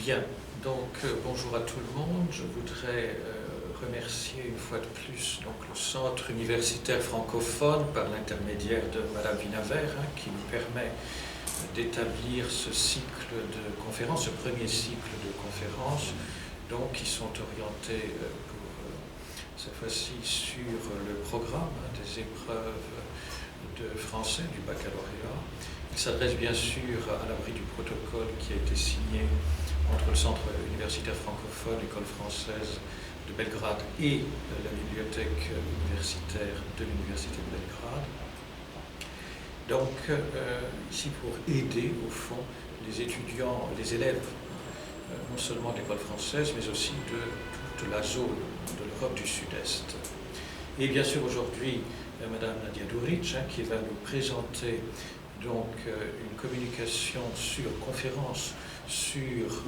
Bien, donc bonjour à tout le monde. Je voudrais remercier une fois de plus donc, le Centre universitaire francophone par l'intermédiaire de Madame Vinaver qui nous permet d'établir ce cycle de conférences, ce premier cycle de conférences, donc, qui sont orientées pour cette fois-ci sur le programme des épreuves de français du baccalauréat. Il s'adresse bien sûr à l'abri du protocole qui a été signé entre le Centre universitaire francophone, l'École française de Belgrade et la bibliothèque universitaire de l'Université de Belgrade. Donc, ici pour aider, au fond, les étudiants, les élèves, non seulement de l'école française, mais aussi de toute la zone de l'Europe du Sud-Est. Et bien sûr, aujourd'hui, Madame Nadia Duric, qui va nous présenter donc une communication conférence sur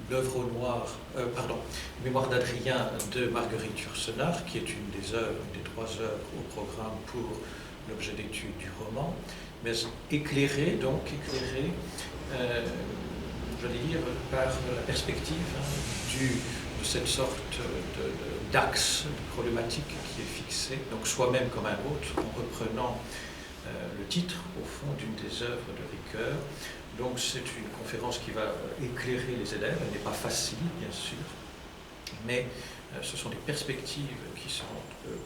l'œuvre au noir, Mémoire d'Adrien de Marguerite Yourcenar, qui est une des trois œuvres au programme pour l'objet d'étude du roman, mais éclairée, j'allais dire, par la perspective de cette sorte d'axe problématique qui est fixé, donc soi-même comme un autre, en reprenant le titre, au fond, d'une des œuvres de Ricoeur. Donc c'est une conférence qui va éclairer les élèves, elle n'est pas facile, bien sûr, mais ce sont des perspectives qui sont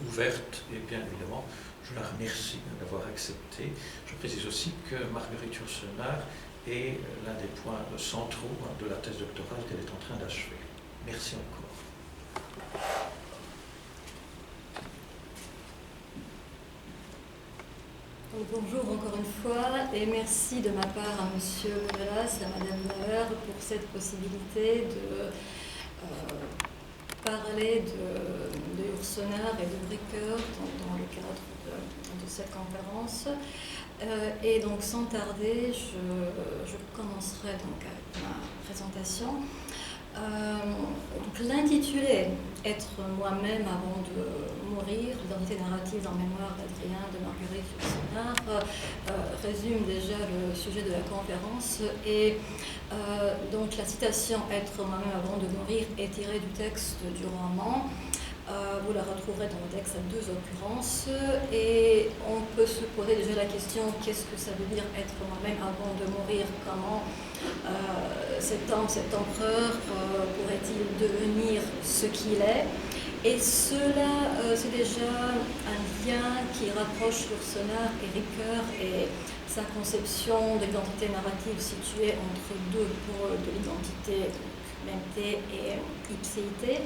ouvertes, et bien évidemment, je la remercie d'avoir accepté. Je précise aussi que Marguerite Yourcenar est l'un des points centraux de la thèse doctorale qu'elle est en train d'achever. Merci encore. Bonjour encore une fois et merci de ma part à M. Morelas et à Mme Lauer pour cette possibilité de parler de Yourcenar et de Ricoeur dans le cadre de cette conférence. Et donc sans tarder, je commencerai donc avec ma présentation. L'intitulé « Être moi-même avant de mourir », l'identité narrative en mémoire d'Adrien de Marguerite Yourcenar, résume déjà le sujet de la conférence. Et donc la citation « Être moi-même avant de mourir » est tirée du texte du roman. Vous la retrouverez dans le texte à deux occurrences. Et on peut se poser déjà la question « Qu'est-ce que ça veut dire être moi-même avant de mourir ?» Comment cet empereur pourrait-il devenir ce qu'il est? Et cela, c'est déjà un lien qui rapproche Yourcenar et Ricoeur et sa conception de l'identité narrative située entre deux pôles de l'identité, memté et ipséité.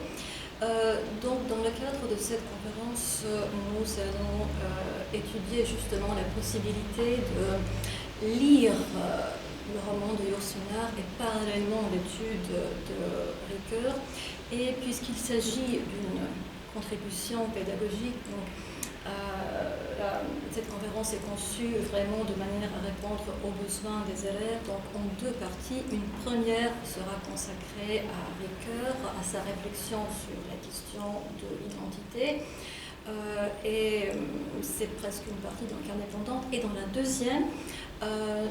Donc, dans le cadre de cette conférence, nous allons étudier justement la possibilité de lire le roman de Yourcenar et parallèlement l'étude de Ricoeur. Et puisqu'il s'agit d'une contribution pédagogique, donc, cette conférence est conçue vraiment de manière à répondre aux besoins des élèves, donc en deux parties. Une première sera consacrée à Ricoeur, à sa réflexion sur la question de l'identité. Et c'est presque une partie donc indépendante. Et dans la deuxième,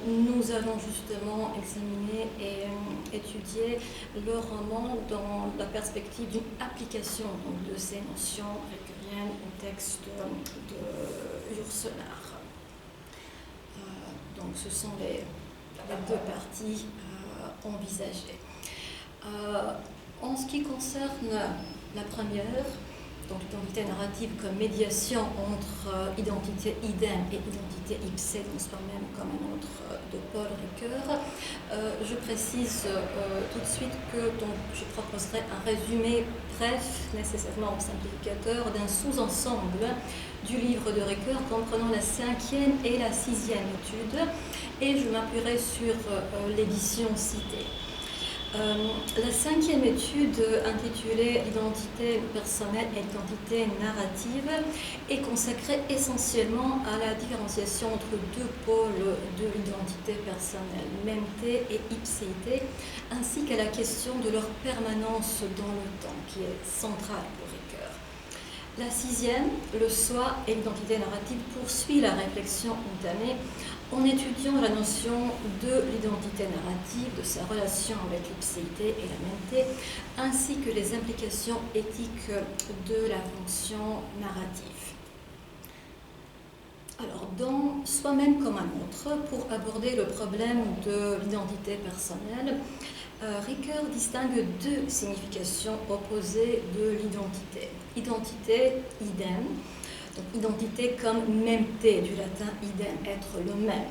nous allons justement examiner et étudier le roman dans la perspective d'une application donc, de ces notions ricoeuriennes au texte de Yourcenar. Donc ce sont les deux parties envisagées. En ce qui concerne la première, donc l'identité narrative comme médiation entre identité idem et identité ipsée dans soi-même comme un autre de Paul Ricoeur. Je précise tout de suite que donc, je proposerai un résumé bref, nécessairement simplificateur, d'un sous-ensemble du livre de Ricoeur comprenant la 5e et la 6e étude, et je m'appuierai sur l'édition citée. La 5e étude, intitulée « L'identité personnelle et l'identité narrative », est consacrée essentiellement à la différenciation entre deux pôles de l'identité personnelle, memté et ipséité, ainsi qu'à la question de leur permanence dans le temps, qui est centrale pour Ricoeur. La 6e, le soi et l'identité narrative, poursuit la réflexion entamée en étudiant la notion de l'identité narrative, de sa relation avec l'ipséité et la mêmeté, ainsi que les implications éthiques de la fonction narrative. Alors, dans Soi-même comme un autre, pour aborder le problème de l'identité personnelle, Ricoeur distingue deux significations opposées de l'identité. Identité, idem, donc identité comme mêmeté, du latin idem, être le même.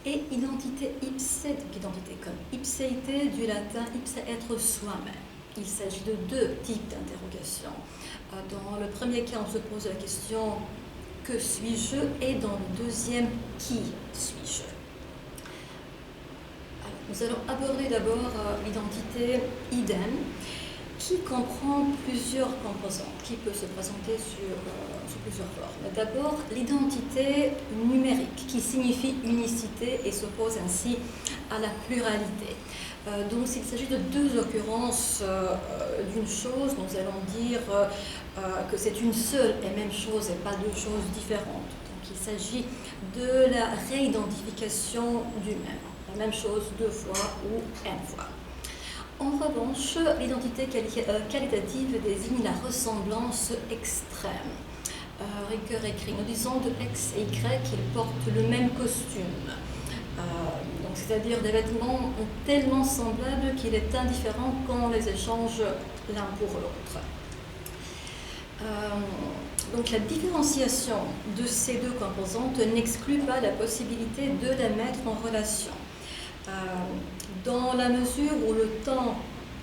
Et identité ipse, donc identité comme ipséité, du latin ipse, être soi-même. Il s'agit de deux types d'interrogations. Dans le premier cas, on se pose la question que suis-je, et dans le deuxième, qui suis-je? Nous allons aborder d'abord l'identité idem, qui comprend plusieurs composantes, qui peut se présenter sous plusieurs formes. D'abord, l'identité numérique, qui signifie unicité et s'oppose ainsi à la pluralité. Donc, s'il s'agit de deux occurrences d'une chose, nous allons dire que c'est une seule et même chose et pas deux choses différentes. Donc, il s'agit de la réidentification du même. La même chose deux fois ou n fois. En revanche, l'identité qualitative désigne la ressemblance extrême. Ricoeur écrit, nous disons de X et Y qu'ils portent le même costume. C'est-à-dire des vêtements tellement semblables qu'il est indifférent qu'on les échange l'un pour l'autre. Donc la différenciation de ces deux composantes n'exclut pas la possibilité de les mettre en relation. Dans la mesure où le temps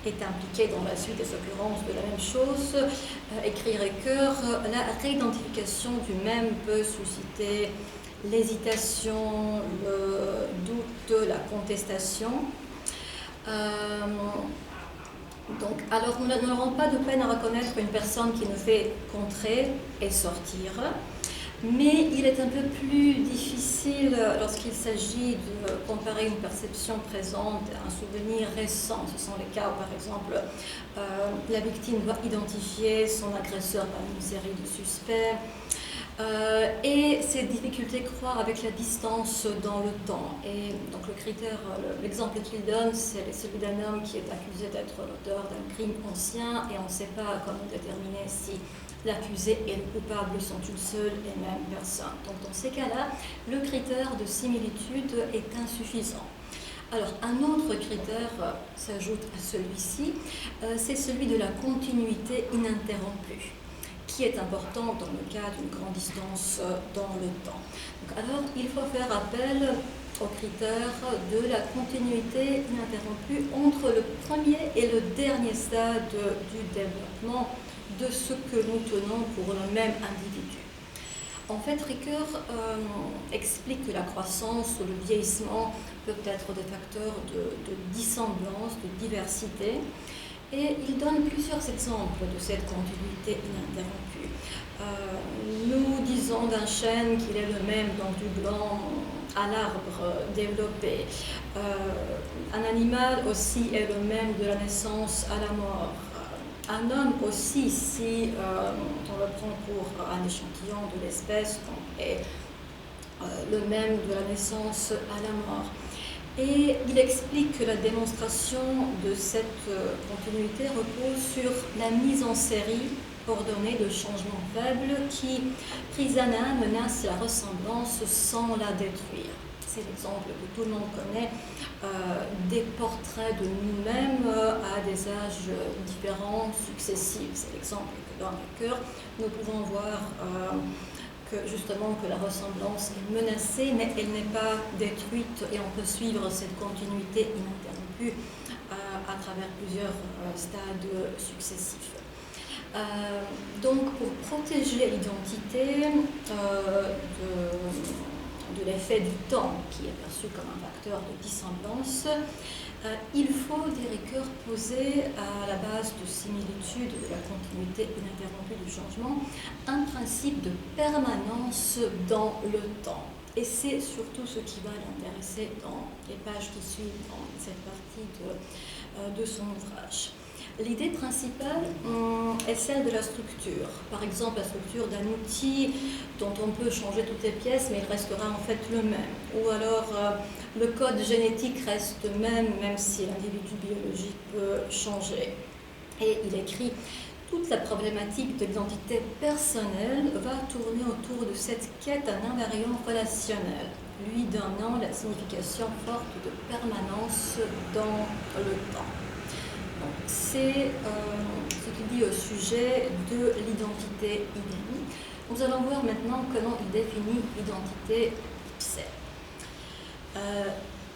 est impliqué dans la suite des occurrences de la même chose, écrit Ricoeur, la réidentification du même peut susciter l'hésitation, le doute, la contestation. Alors nous n'aurons pas de peine à reconnaître une personne qui nous fait contrer et sortir, mais il est un peu plus difficile lorsqu'il s'agit de comparer une perception présente à un souvenir récent. Ce sont les cas où, par exemple, la victime doit identifier son agresseur par une série de suspects. Et ces difficultés croient avec la distance dans le temps. Et donc l'exemple qu'il donne, c'est celui d'un homme qui est accusé d'être l'auteur d'un crime ancien et on ne sait pas comment déterminer si l'accusé et le coupable sont une seule et même personne. Donc dans ces cas-là, le critère de similitude est insuffisant. Alors un autre critère s'ajoute à celui-ci, c'est celui de la continuité ininterrompue, qui est important dans le cas d'une grande distance dans le temps. Donc, alors, il faut faire appel au critère de la continuité ininterrompue entre le premier et le dernier stade du développement de ce que nous tenons pour le même individu. En fait, Ricoeur explique que la croissance ou le vieillissement peuvent être des facteurs de dissemblance, de diversité. Et il donne plusieurs exemples de cette continuité ininterrompue. Nous disons d'un chêne qu'il est le même dans du blanc à l'arbre développé. Un animal aussi est le même de la naissance à la mort. Un homme aussi, si on le prend pour un échantillon de l'espèce, est le même de la naissance à la mort. Et il explique que la démonstration de cette continuité repose sur la mise en série ordonnée de changements faibles qui, prise à l'un, menacent la ressemblance sans la détruire. C'est l'exemple que tout le monde connaît des portraits de nous-mêmes à des âges différents, successifs. C'est l'exemple que dans Ricoeur, nous pouvons voir que la ressemblance est menacée, mais elle n'est pas détruite et on peut suivre cette continuité ininterrompue à travers plusieurs stades successifs. Donc, pour protéger l'identité de l'effet du temps, qui est perçu comme un facteur de dissemblance, il faut, dit Ricoeur, poser à la base de similitude de la continuité ininterrompue du changement un principe de permanence dans le temps. Et c'est surtout ce qui va l'intéresser dans les pages qui suivent dans cette partie de son ouvrage. L'idée principale est celle de la structure. Par exemple, la structure d'un outil dont on peut changer toutes les pièces, mais il restera en fait le même. Ou alors, le code génétique reste le même, même si l'individu biologique peut changer. Et il écrit: toute la problématique de l'identité personnelle va tourner autour de cette quête d'un invariant relationnel, lui donnant la signification forte de permanence dans le temps. C'est ce qu'il dit au sujet de l'identité idem. Nous allons voir maintenant comment il définit l'identité ipsée.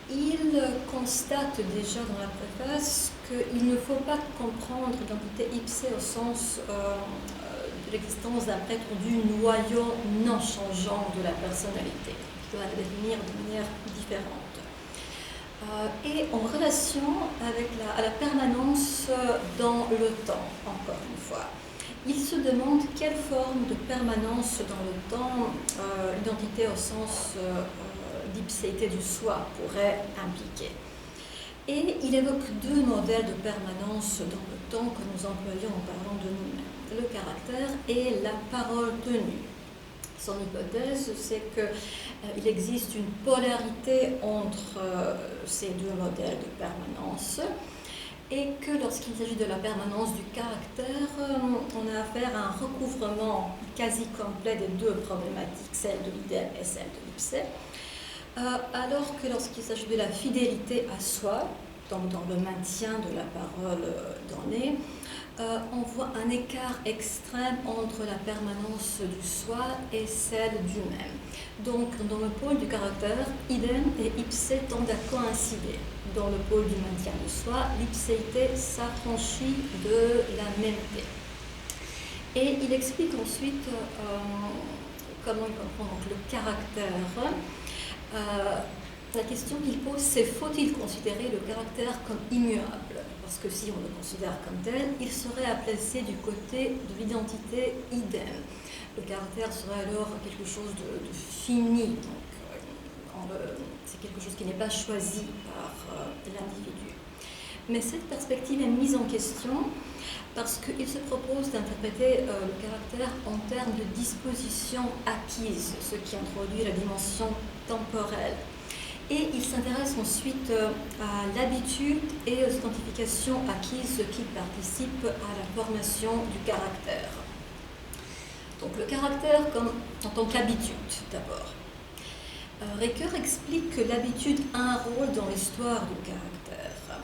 Il constate déjà dans la préface qu'il ne faut pas comprendre l'identité ipsée au sens de l'existence d'un prêtre ou du noyau non changeant de la personnalité. Il doit la définir de manière différente. Et en relation avec la permanence dans le temps, encore une fois. Il se demande quelle forme de permanence dans le temps l'identité au sens d'ipséité du soi pourrait impliquer. Et il évoque deux modèles de permanence dans le temps que nous employons en parlant de nous-mêmes: le caractère et la parole tenue. Son hypothèse, c'est qu'il existe une polarité entre ces deux modèles de permanence et que lorsqu'il s'agit de la permanence du caractère, on a affaire à un recouvrement quasi complet des deux problématiques, celle de l'idem et celle de l'ipsée, alors que lorsqu'il s'agit de la fidélité à soi, donc dans le maintien de la parole donnée, on voit un écart extrême entre la permanence du soi et celle du même. Donc, dans le pôle du caractère, idem et ipsée tendent à coïncider. Dans le pôle du maintien du soi, l'ipséité s'affranchit de la mêmeté. Et il explique ensuite comment il comprend donc le caractère. La question qu'il pose, c'est: faut-il considérer le caractère comme immuable? Parce que si on le considère comme tel, il serait à placer du côté de l'identité idem. Le caractère serait alors quelque chose de fini, donc c'est quelque chose qui n'est pas choisi par l'individu. Mais cette perspective est mise en question parce qu'il se propose d'interpréter le caractère en termes de disposition acquise, ce qui introduit la dimension temporelle. Et il s'intéresse ensuite à l'habitude et aux identifications acquises qui participent à la formation du caractère. Donc le caractère en tant qu'habitude d'abord. Ricoeur explique que l'habitude a un rôle dans l'histoire du caractère.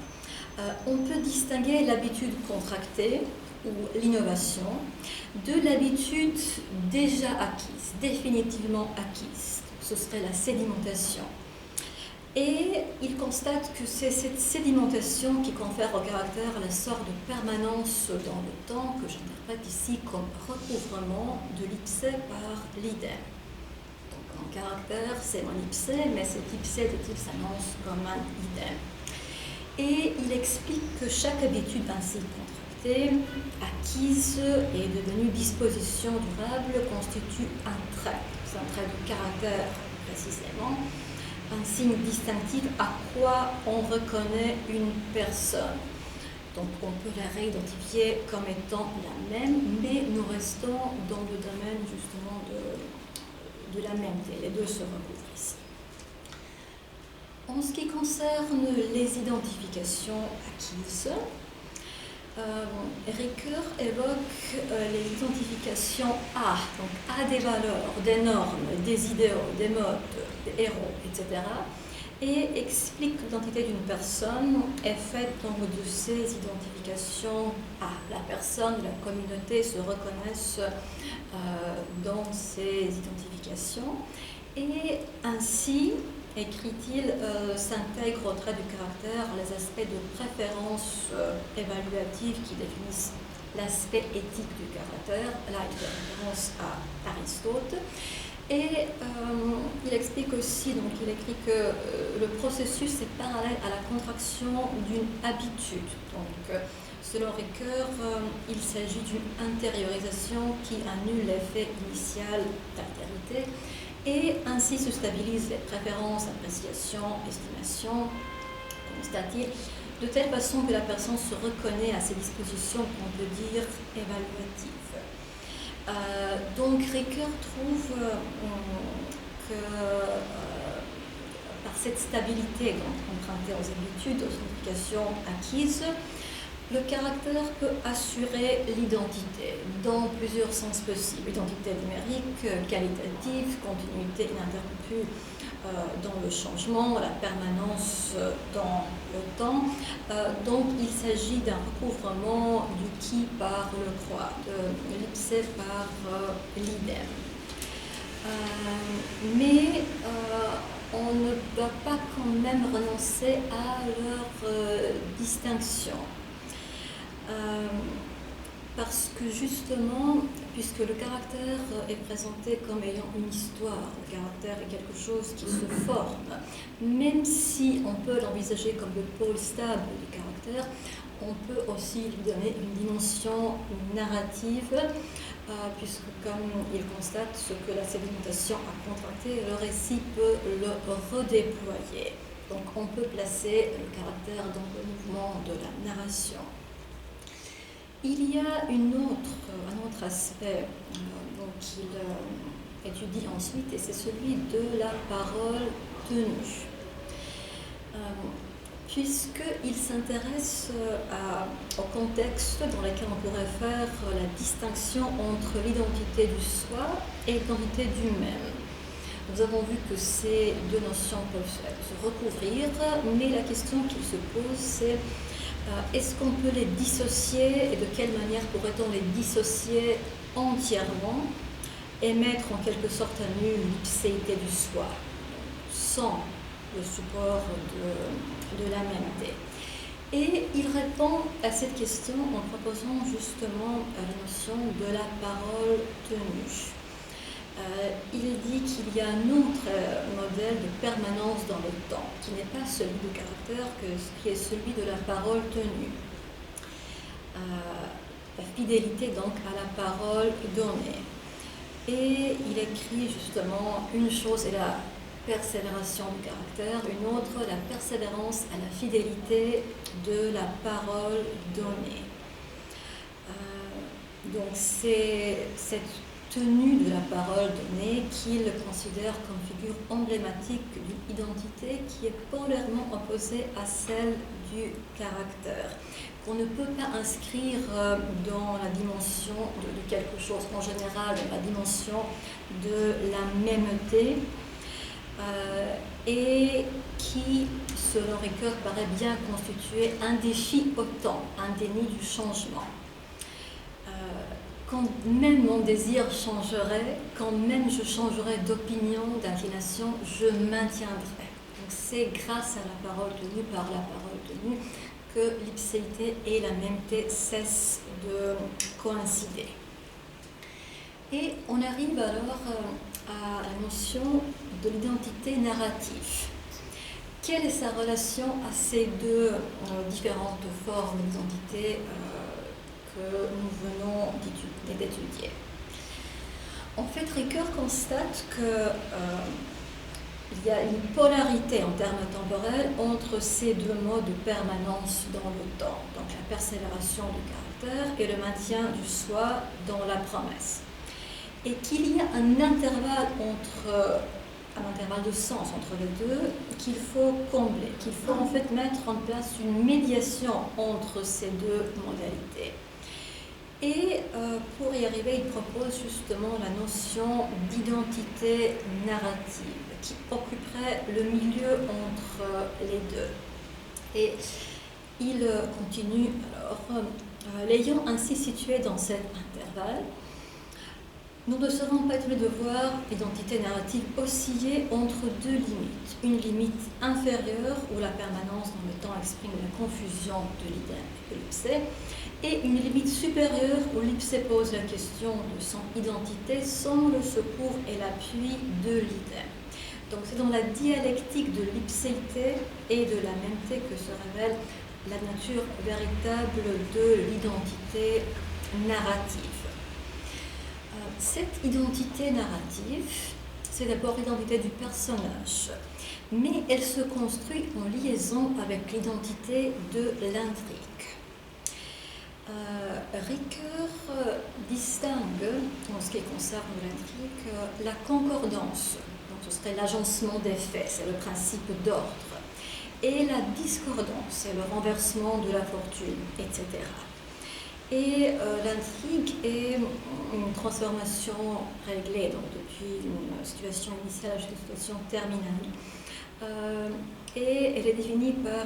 On peut distinguer l'habitude contractée ou l'innovation de l'habitude déjà acquise, définitivement acquise. Ce serait la sédimentation. Et il constate que c'est cette sédimentation qui confère au caractère la sorte de permanence dans le temps que j'interprète ici comme recouvrement de l'ipsée par l'idem. Donc en caractère, c'est mon ipsée, mais cet ipsée de type s'annonce comme un idem. Et il explique que chaque habitude ainsi contractée, acquise et devenue disposition durable constitue un trait. C'est un trait de caractère précisément. Un signe distinctif à quoi on reconnaît une personne. Donc on peut la réidentifier comme étant la même, mais nous restons dans le domaine justement de la mêmeté. Les deux se recouvrent ici. En ce qui concerne les identifications acquises, Ricoeur évoque les identifications A, donc A des valeurs, des normes, des idéaux, des modes, des héros, etc. Et explique que l'identité d'une personne est faite donc de ces identifications A. La personne, la communauté se reconnaissent dans ces identifications et ainsi, écrit-il, s'intègrent au trait du caractère les aspects de préférence évaluative qui définissent l'aspect éthique du caractère. Là, il fait référence à Aristote. Et il explique aussi, donc il écrit que le processus est parallèle à la contraction d'une habitude. Donc, selon Ricoeur, il s'agit d'une intériorisation qui annule l'effet initial d'altérité et ainsi se stabilisent les préférences, appréciations, estimations constative, de telle façon que la personne se reconnaît à ces dispositions qu'on peut dire évaluatives. Donc Ricoeur trouve que par cette stabilité empruntée aux habitudes, aux significations acquises, le caractère peut assurer l'identité dans plusieurs sens possibles. Identité numérique, qualitative, continuité ininterrompue dans le changement, la permanence dans le temps. Donc il s'agit d'un recouvrement du qui par le quoi, de l'ipse par l'idem. Mais on ne doit pas quand même renoncer à leur distinction. Parce que justement, puisque le caractère est présenté comme ayant une histoire, le caractère est quelque chose qui se forme, même si on peut l'envisager comme le pôle stable du caractère, on peut aussi lui donner une dimension narrative, puisque comme il constate ce que la sédimentation a contracté, le récit peut le redéployer. Donc on peut placer le caractère dans le mouvement de la narration. Il y a un autre aspect qu'il étudie ensuite, et c'est celui de la parole tenue. Puisqu'il s'intéresse au contexte dans lequel on pourrait faire la distinction entre l'identité du soi et l'identité du même. Nous avons vu que ces deux notions peuvent se recouvrir, mais la question qu'il se pose, c'est est-ce qu'on peut les dissocier et de quelle manière pourrait-on les dissocier entièrement et mettre en quelque sorte à nu l'ipséité du soi, sans le support de la mêmeté. Et il répond à cette question en proposant justement la notion de la parole tenue. Il dit qu'il y a un autre modèle de permanence dans le temps, qui n'est pas celui du caractère, qui est celui de la parole tenue. La fidélité donc à la parole donnée. Et il écrit justement une chose est la persévération du caractère, une autre la persévérance à la fidélité de la parole donnée. Donc c'est cette tenue de la parole donnée qu'il considère comme figure emblématique d'une identité qui est polairement opposée à celle du caractère, qu'on ne peut pas inscrire dans la dimension de quelque chose, en général dans la dimension de la mêmeté, et qui, selon Ricoeur, paraît bien constituer un défi au temps, un déni du changement. Quand même mon désir changerait, quand même je changerais d'opinion, d'inclination, je maintiendrai. Donc c'est grâce à la parole tenue, par la parole tenue, que l'ipséité et la mêmeté cessent de coïncider. Et on arrive alors à la notion de l'identité narrative. Quelle est sa relation à ces deux différentes formes d'identité que nous venons d'étudier? En fait, Ricoeur constate qu'il y a une polarité en termes temporels entre ces deux modes de permanence dans le temps, donc la persévération du caractère et le maintien du soi dans la promesse. Et qu'il y a un intervalle de sens entre les deux qu'il faut combler, qu'il faut en fait mettre en place une médiation entre ces deux modalités. Et pour y arriver, il propose justement la notion d'identité narrative qui occuperait le milieu entre les deux. Et il continue alors, l'ayant ainsi situé dans cet intervalle, nous ne serons pas étonnés de voir l'identité narrative osciller entre deux limites. Une limite inférieure où la permanence dans le temps exprime la confusion de l'idem et de l'ipsé, et une limite supérieure où l'ipsé pose la question de son identité sans le secours et l'appui de l'idem. Donc c'est dans la dialectique de l'ipséité et de la mêmeté que se révèle la nature véritable de l'identité narrative. Cette identité narrative, c'est d'abord l'identité du personnage, mais elle se construit en liaison avec l'identité de l'intrigue. Ricoeur distingue, en ce qui concerne l'intrigue, la concordance, donc ce serait l'agencement des faits, c'est le principe d'ordre, et la discordance, c'est le renversement de la fortune, etc. Et l'intrigue est une transformation réglée, donc depuis une situation initiale jusqu'à une situation terminale. Et elle est définie par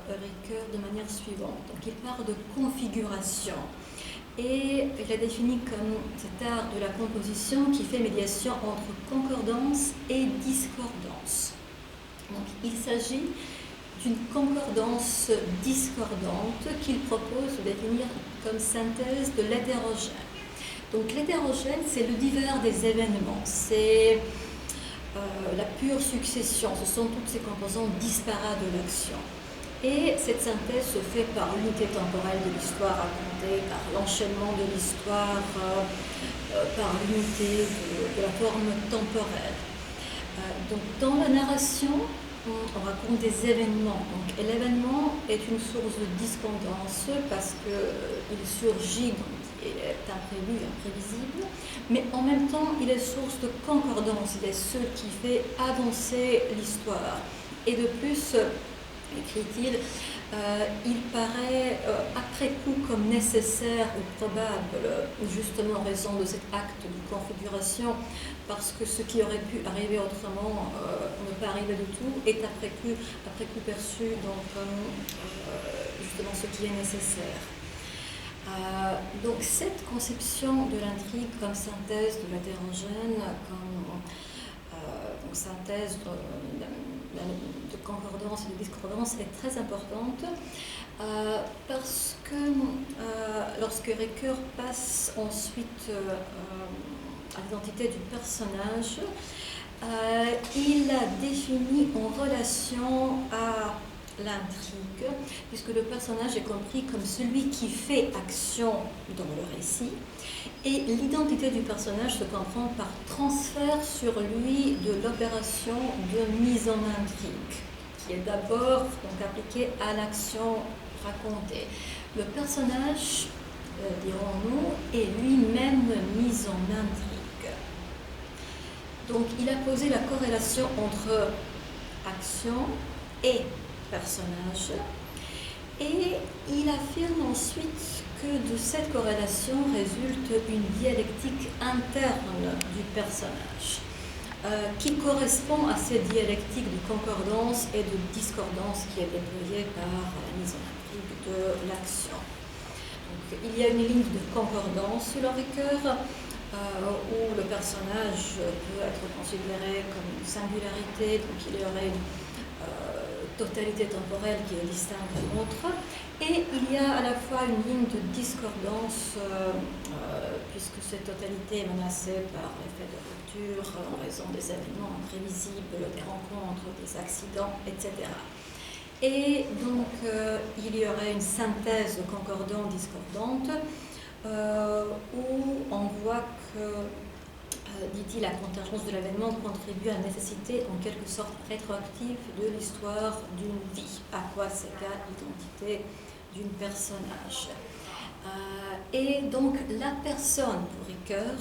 Ricoeur de manière suivante. Donc il parle de configuration et il la définit comme cet art de la composition qui fait médiation entre concordance et discordance. Donc il s'agit d'une concordance discordante qu'il propose de définir comme synthèse de l'hétérogène. Donc l'hétérogène, c'est le divers des événements, c'est la pure succession, ce sont toutes ces composantes disparates de l'action. Et cette synthèse se fait par l'unité temporelle de l'histoire racontée, par l'enchaînement de l'histoire, par l'unité de la forme temporelle. Donc dans la narration, on raconte des événements. Donc, l'événement est une source de discordance parce qu'il surgit, donc il est imprévu, imprévisible, mais en même temps, il est source de concordance. Il est ce qui fait avancer l'histoire. Et de plus, écrit-il, il paraît après coup comme nécessaire ou probable, justement en raison de cet acte de configuration, parce que ce qui aurait pu arriver autrement ne pas arriver du tout, est après coup perçu donc, comme justement ce qui est nécessaire. Donc cette conception de l'intrigue comme synthèse de l'hétérogène, comme synthèse de concordance et de discordance est très importante parce que lorsque Ricoeur passe ensuite à l'identité du personnage, il la définit en relation à l'intrigue, puisque le personnage est compris comme celui qui fait action dans le récit, et l'identité du personnage se comprend par transfert sur lui de l'opération de mise en intrigue, qui est d'abord donc appliquée à l'action racontée. Le personnage, dirons-nous, est lui-même mis en intrigue. Donc il a posé la corrélation entre action et personnage, et il affirme ensuite que de cette corrélation résulte une dialectique interne du personnage qui correspond à cette dialectique de concordance et de discordance qui est déployée par la mise en intrigue de l'action. Donc, il y a une ligne de concordance selon Ricoeur où le personnage peut être considéré comme une singularité, donc il y aurait une totalité temporelle qui est distincte de l'autre, et il y a à la fois une ligne de discordance puisque cette totalité est menacée par l'effet de rupture en raison des événements imprévisibles, des rencontres, des accidents, etc. Et donc il y aurait une synthèse concordante-discordante où on voit que dit-il, la contingence de l'événement contribue à la nécessité, en quelque sorte rétroactive, de l'histoire d'une vie. À quoi s'égale l'identité d'un personnage. Et donc, la personne, pour Ricoeur,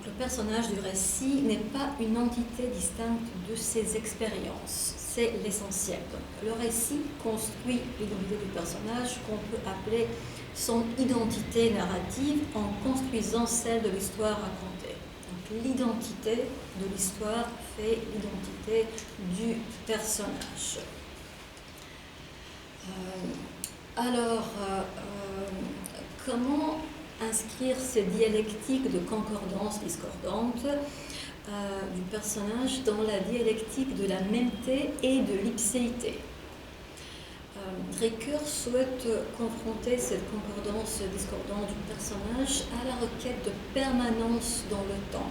le personnage du récit n'est pas une entité distincte de ses expériences. C'est l'essentiel. Donc, le récit construit l'identité du personnage qu'on peut appeler son identité narrative en construisant celle de l'histoire racontée. Donc, l'identité de l'histoire fait l'identité du personnage. Comment inscrire ces dialectiques de concordance discordante du personnage dans la dialectique de la mêmeté et de l'ipséité? Ricoeur souhaite confronter cette concordance discordante du personnage à la requête de permanence dans le temps,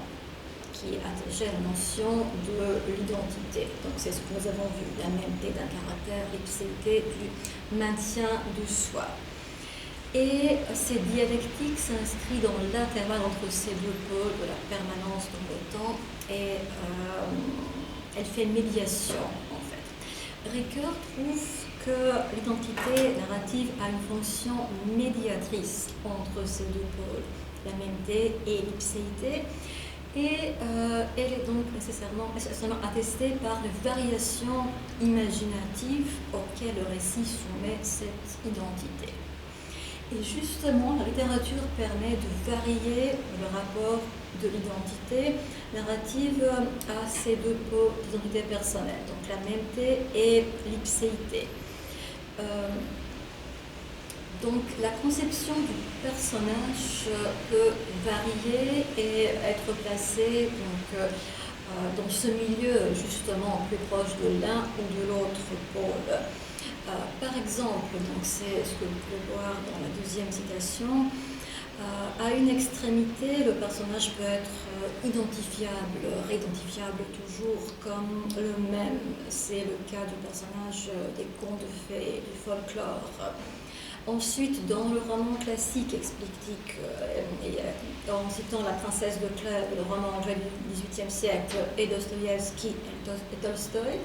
qui attache la notion de l'identité. Donc c'est ce que nous avons vu, la mêmeté d'un caractère, l'ipséité du maintien de soi. Et cette dialectique s'inscrit dans l'intervalle entre ces deux pôles de la permanence dans le temps et elle fait médiation en fait. Ricoeur trouve que l'identité narrative a une fonction médiatrice entre ces deux pôles, la mémité et l'ipséité, et elle est donc nécessairement attestée par les variations imaginatives auxquelles le récit soumet cette identité. Et justement, la littérature permet de varier le rapport de l'identité narrative à ces deux pôles d'identité personnelle, donc la mémité et l'ipséité. Donc la conception du personnage peut varier et être placée dans ce milieu justement plus proche de l'un ou de l'autre pôle. Par exemple, c'est ce que vous pouvez voir dans la deuxième citation, à une extrémité, le personnage peut être identifiable, réidentifiable toujours comme le même. C'est le cas du personnage des contes de fées, du folklore. Ensuite, dans le roman classique, explique-t-il, en citant La Princesse de Clèves, le roman anglais du XVIIIe siècle, et Dostoïevski et Tolstoï,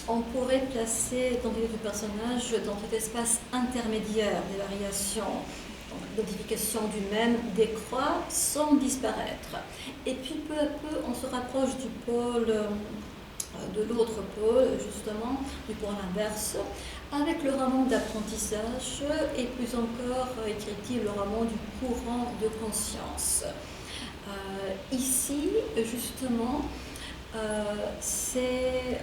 on pourrait placer l'identité du personnage dans cet espace intermédiaire des variations. L'identification du même décroît sans disparaître. Et puis peu à peu, on se rapproche du pôle, de l'autre pôle, justement, du pôle inverse, avec le roman d'apprentissage et plus encore, écrit-il, le roman du courant de conscience. Ici, justement, c'est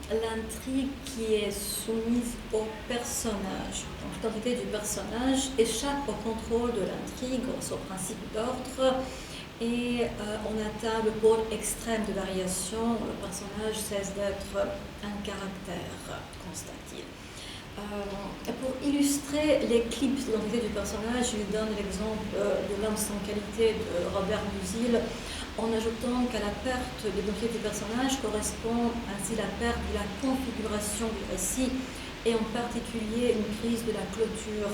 l'intrigue qui est soumise au personnage. Donc l'identité du personnage échappe au contrôle de l'intrigue, au principe d'ordre, et on atteint le pôle extrême de variation. Le personnage cesse d'être un caractère, constate-t-il. Pour illustrer l'éclipse de l'identité du personnage, il donne l'exemple de L'homme sans qualité de Robert Musil, en ajoutant qu'à la perte de l'identité du personnage correspond ainsi la perte de la configuration du récit et en particulier une crise de la clôture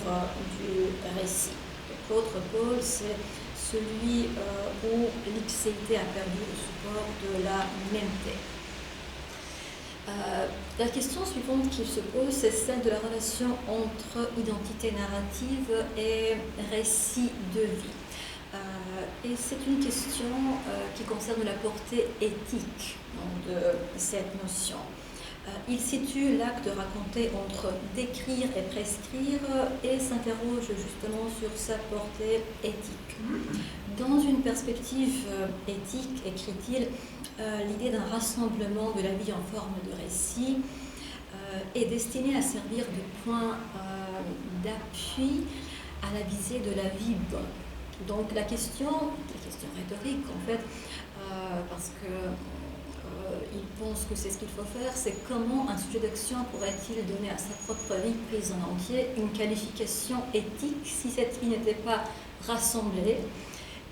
du récit. L'autre pôle, c'est celui où l'ipséité a perdu le support de la mémité. La question suivante qui se pose, c'est celle de la relation entre identité narrative et récit de vie. Et c'est une question qui concerne la portée éthique de cette notion. Il situe l'acte de raconter entre décrire et prescrire et s'interroge justement sur sa portée éthique. Dans une perspective éthique, écrit-il, l'idée d'un rassemblement de la vie en forme de récit est destinée à servir de point d'appui à la visée de la vie bonne. Donc la question rhétorique en fait, parce que il pense que c'est ce qu'il faut faire, c'est comment un sujet d'action pourrait-il donner à sa propre vie prise en entier une qualification éthique si cette vie n'était pas rassemblée,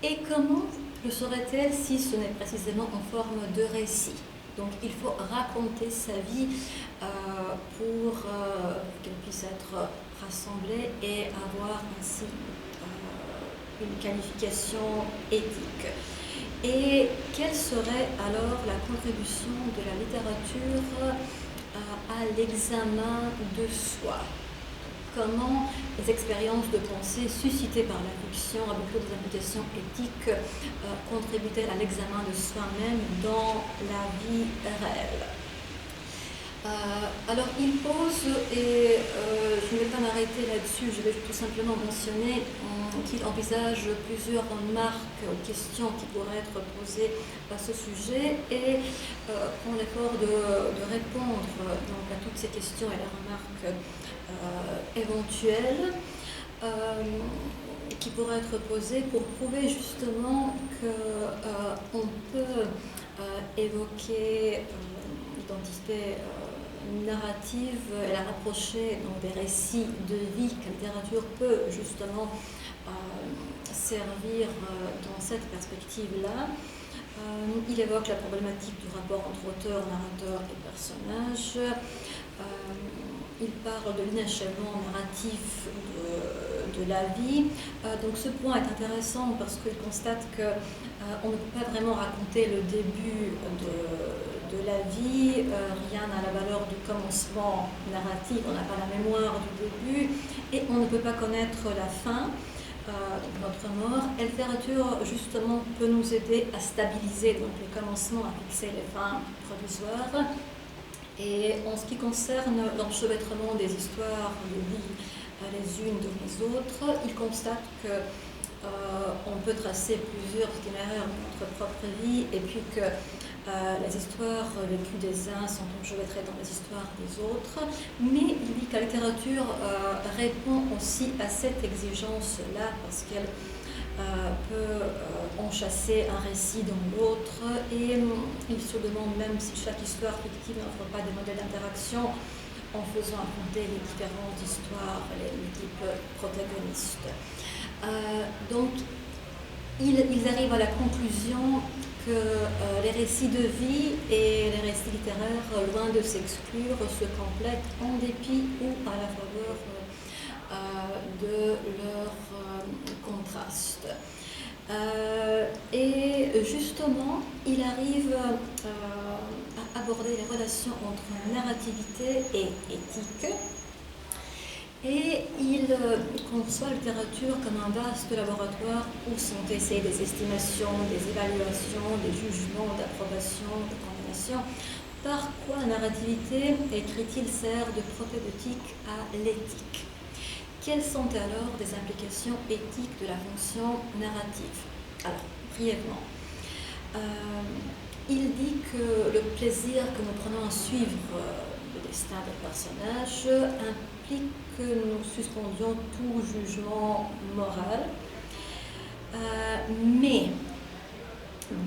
et comment le serait-elle si ce n'est précisément en forme de récit. Donc il faut raconter sa vie pour qu'elle puisse être rassemblée et avoir ainsi une qualification éthique. Et quelle serait alors la contribution de la littérature à l'examen de soi? Comment les expériences de pensée suscitées par la fiction, avec d'autres implications éthiques, contribuent-elles à l'examen de soi-même dans la vie réelle? Alors il pose, et je ne vais pas m'arrêter là-dessus, je vais tout simplement mentionner qu'il envisage plusieurs remarques ou questions qui pourraient être posées à ce sujet et prend l'effort de répondre donc, à toutes ces questions et les remarques éventuelles qui pourraient être posées pour prouver justement qu'on peut évoquer l'identité narrative et la rapprocher donc, des récits de vie que la littérature peut justement servir dans cette perspective-là. Il évoque la problématique du rapport entre auteur, narrateur et personnage. il parle de l'inachèvement narratif de la vie. Donc ce point est intéressant parce qu'il constate qu'on ne peut pas vraiment raconter le début de la vie, rien n'a la valeur du commencement narratif, on n'a pas la mémoire du début et on ne peut pas connaître la fin. Notre mort. Et la littérature, justement, peut nous aider à stabiliser donc, les commencements, à fixer les fins provisoires. Et en ce qui concerne l'enchevêtrement des histoires de vie les unes dans les autres, il constate qu'on peut tracer plusieurs itinéraires de notre propre vie et puis que les histoires vécues des uns sont enchevêtrées dans les histoires des autres, mais il dit que la littérature répond aussi à cette exigence-là parce qu'elle peut enchasser un récit dans l'autre et il se demande même si chaque histoire fictive n'offre pas des modèles d'interaction en faisant affronter les différentes histoires, les multiples protagonistes. Donc, ils arrivent à la conclusion que les récits de vie et les récits littéraires, loin de s'exclure, se complètent en dépit ou à la faveur de leur contraste. Et justement, il arrive à aborder les relations entre narrativité et éthique. Et il conçoit la littérature comme un vaste laboratoire où sont essayées des estimations, des évaluations, des jugements, d'approbation, de condamnation. Par quoi la narrativité, écrit-il, sert de propédeutique à l'éthique? Quelles sont alors les implications éthiques de la fonction narrative? Alors, brièvement, il dit que le plaisir que nous prenons à suivre le destin des personnages implique que nous suspendions tout jugement moral, mais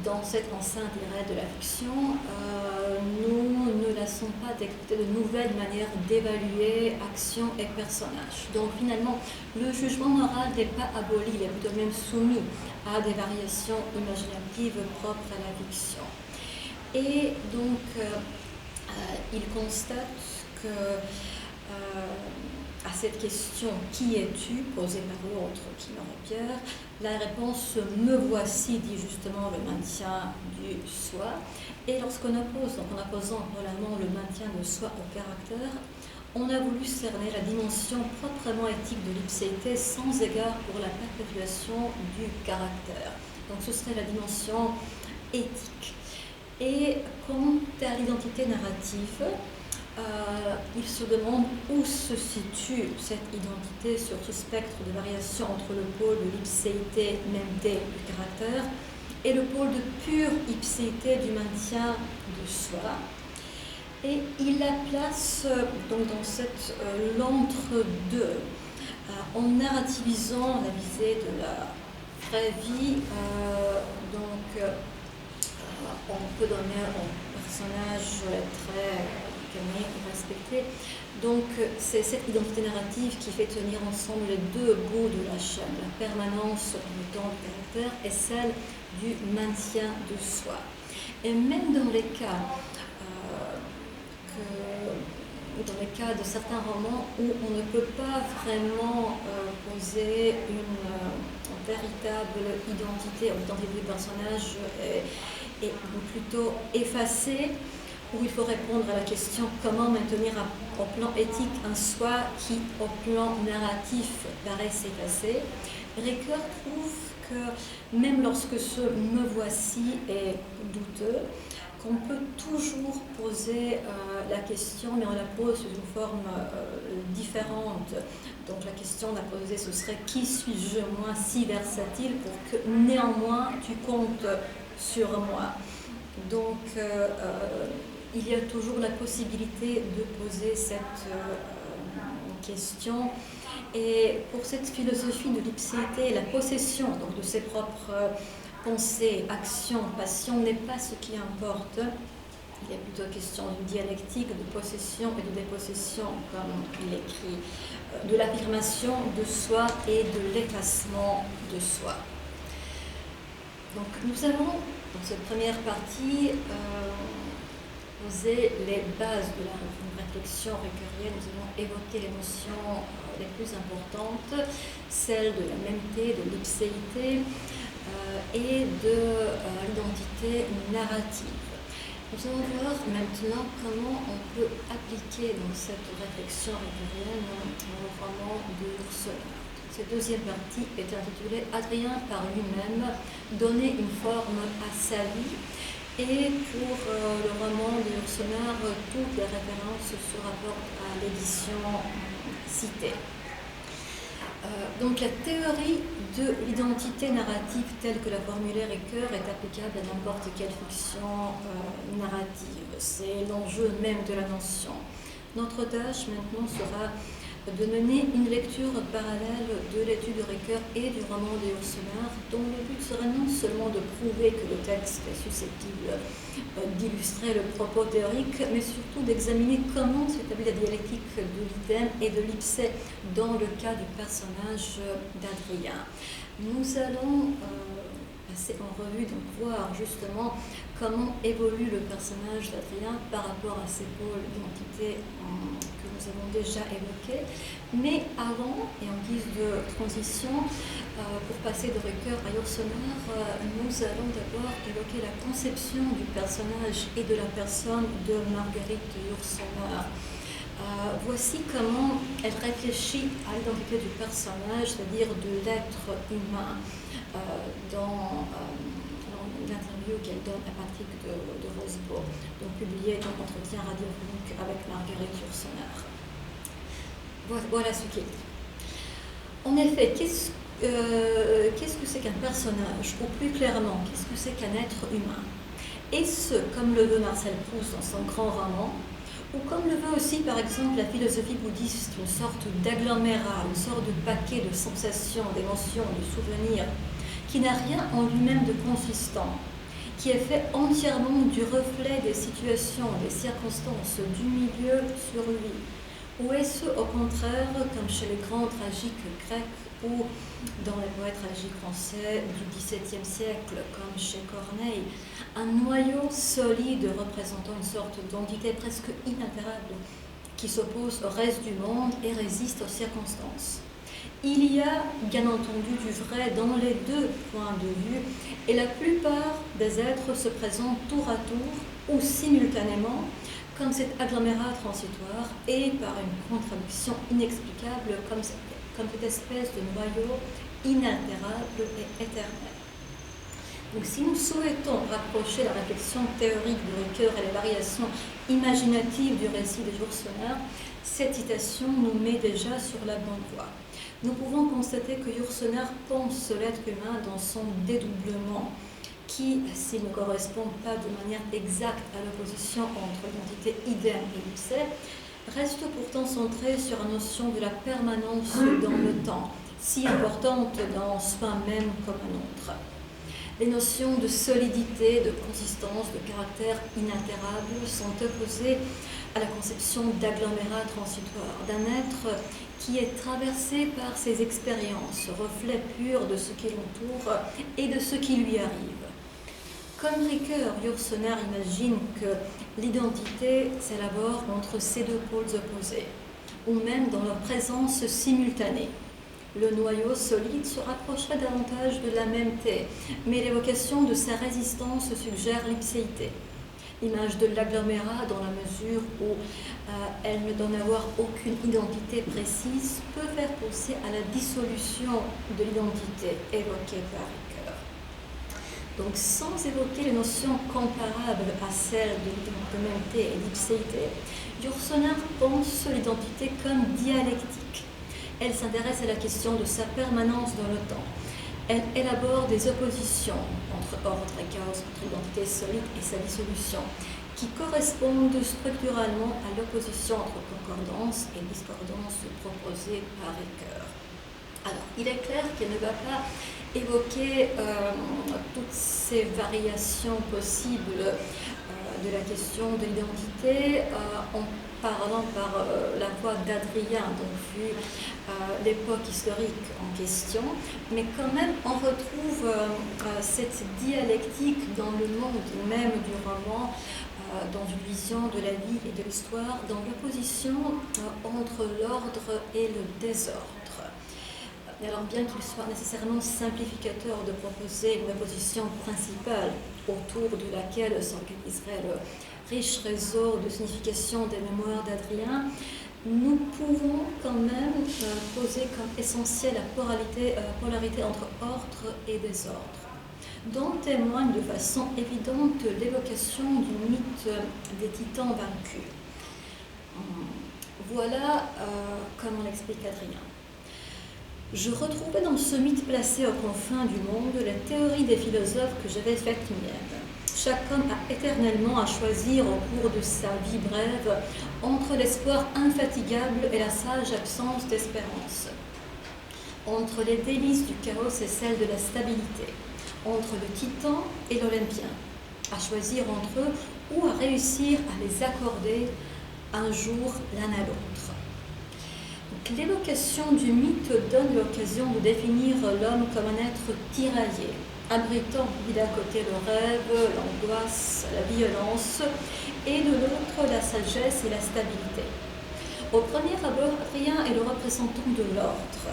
dans cette enceinte de la fiction, nous ne laissons pas d'écouter de nouvelles manières d'évaluer actions et personnages. Donc finalement, le jugement moral n'est pas aboli, il est plutôt même soumis à des variations imaginatives propres à la fiction. Et donc, il constate que à cette question « Qui es-tu ?» posée par l'autre qui me repère, la réponse « Me voici » dit justement le maintien du soi. Et lorsqu'on oppose, donc en opposant vraiment le maintien de soi au caractère, on a voulu cerner la dimension proprement éthique de l'ipséité sans égard pour la perpétuation du caractère. Donc ce serait la dimension éthique. Et quant à l'identité narrative, il se demande où se situe cette identité sur ce spectre de variation entre le pôle de l'ipséité, même du caractère, et le pôle de pure ipséité du maintien de soi. Et il la place donc dans cette l'entre-deux, en narrativisant la visée de la vraie vie. On peut donner au personnage très aimé et respecté. Donc c'est cette identité narrative qui fait tenir ensemble les deux bouts de la chaîne, la permanence du temps du caractère et celle du maintien de soi. Et même dans les cas de certains romans où on ne peut pas vraiment poser une véritable identité, ou l'identité du personnage est plutôt effacée, où il faut répondre à la question comment maintenir au plan éthique un soi qui, au plan narratif, paraît s'effacer. Ricoeur trouve que même lorsque ce « me voici » est douteux, qu'on peut toujours poser la question, mais on la pose sous une forme différente. Donc la question à poser, ce serait « Qui suis-je, moi, si versatile pour que néanmoins tu comptes sur moi ?» Donc il y a toujours la possibilité de poser cette question. Et pour cette philosophie de l'ipséité, la possession donc, de ses propres pensée, action, passion n'est pas ce qui importe. Il est plutôt question d'une dialectique de possession et de dépossession, comme il écrit, de l'affirmation de soi et de l'effacement de soi. Donc nous avons, dans cette première partie, poser les bases de la réflexion ricoeurienne. Nous allons évoquer les notions les plus importantes, celles de la mêmeté, de l'ipséité et de l'identité narrative. Nous allons voir maintenant comment on peut appliquer dans cette réflexion ricoeurienne le roman de Yourcenar. Cette deuxième partie est intitulée « Adrien par lui-même, donner une forme à sa vie ». Et pour le roman de Yourcenar, toutes les références se rapportent à l'édition citée. Donc la théorie de l'identité narrative telle que la formulait Ricoeur est applicable à n'importe quelle fiction narrative. C'est l'enjeu même de la notion. Notre tâche maintenant sera de mener une lecture parallèle de l'étude de Ricoeur et du roman de Yourcenar, dont le but serait non seulement de prouver que le texte est susceptible d'illustrer le propos théorique, mais surtout d'examiner comment s'établit la dialectique de l'idem et de l'ipsé dans le cas du personnage d'Adrien. Nous allons passer en revue, donc voir justement comment évolue le personnage d'Adrien par rapport à ses pôles d'identité que nous avons déjà évoqués. Mais avant, et en guise de transition, pour passer de Ricoeur à Yourcenar, nous allons d'abord évoquer la conception du personnage et de la personne de Marguerite Yourcenar. Voici comment elle réfléchit à l'identité du personnage, c'est-à-dire de l'être humain, dans l'interview qu'elle donne à Patrick de Rosebourg, donc publiée dans l'entretien radiophonique avec Marguerite Yourcenar. Voilà ce qu'il dit. En effet, qu'est-ce que c'est qu'un personnage, ou plus clairement, qu'est-ce que c'est qu'un être humain? Est-ce, comme le veut Marcel Proust dans son grand roman, ou comme le veut aussi par exemple la philosophie bouddhiste, une sorte d'agglomérat, une sorte de paquet de sensations, d'émotions, de souvenirs, qui n'a rien en lui-même de consistant, qui est fait entièrement du reflet des situations, des circonstances, du milieu sur lui? Ou est-ce au contraire, comme chez les grands tragiques grecs ou dans les poètes tragiques français du XVIIe siècle, comme chez Corneille, un noyau solide représentant une sorte d'entité presque inaltérable qui s'oppose au reste du monde et résiste aux circonstances? Il y a bien entendu du vrai dans les deux points de vue et la plupart des êtres se présentent tour à tour ou simultanément comme cet agglomérat transitoire et par une contradiction inexplicable comme cette espèce de noyau inaltérable et éternel. Donc si nous souhaitons rapprocher la réflexion théorique de Ricoeur et les variations imaginatives du récit de Yourcenar, cette citation nous met déjà sur la bonne voie. Nous pouvons constater que Yourcenar pense l'être humain dans son dédoublement, qui, s'il ne correspond pas de manière exacte à l'opposition entre l'identité idem et l'ipsé, reste pourtant centré sur la notion de la permanence dans le temps, si importante dans soi même comme un autre. Les notions de solidité, de consistance, de caractère inaltérable sont opposées à la conception d'agglomérat transitoire, d'un être qui est traversé par ses expériences, reflet pur de ce qui l'entoure et de ce qui lui arrive. Comme Ricoeur, Yourcenar imagine que l'identité s'élabore entre ces deux pôles opposés, ou même dans leur présence simultanée. Le noyau solide se rapprocherait davantage de la mêmeté, mais l'évocation de sa résistance suggère l'ipséité. L'image de l'agglomérat, dans la mesure où elle ne donne avoir aucune identité précise, peut faire penser à la dissolution de l'identité évoquée par Ricoeur. Donc, sans évoquer les notions comparables à celles de mêmeté et d'ipséité, Yourcenar pense l'identité comme dialectique. Elle s'intéresse à la question de sa permanence dans le temps. Elle élabore des oppositions entre ordre et chaos, entre identité solide et sa dissolution, qui correspondent structurellement à l'opposition entre concordance et discordance proposée par Ricoeur. Alors, il est clair qu'elle ne va pas évoquer toutes ces variations possibles de la question de l'identité en parlant par la voix d'Adrien, donc vu l'époque historique en question, mais quand même on retrouve cette dialectique dans le monde même du roman dans une vision de la vie et de l'histoire, dans l'opposition entre l'ordre et le désordre. Alors bien qu'il soit nécessairement simplificateur de proposer une opposition principale autour de laquelle s'organiserait le riche réseau de signification des mémoires d'Adrien, nous pouvons quand même poser comme essentielle la polarité entre ordre et désordre, dont témoigne de façon évidente l'évocation du mythe des titans vaincus. Voilà comment l'explique Adrien. Je retrouvais dans ce mythe placé aux confins du monde la théorie des philosophes que j'avais faite mienne. Chaque homme a éternellement à choisir au cours de sa vie brève entre l'espoir infatigable et la sage absence d'espérance, entre les délices du chaos et celles de la stabilité, entre le titan et l'olympien, à choisir entre eux ou à réussir à les accorder un jour l'un à l'autre. L'évocation du mythe donne l'occasion de définir l'homme comme un être tiraillé, abritant d'un côté le rêve, l'angoisse, la violence, et de l'autre la sagesse et la stabilité. Au premier abord, Adrien est le représentant de l'ordre,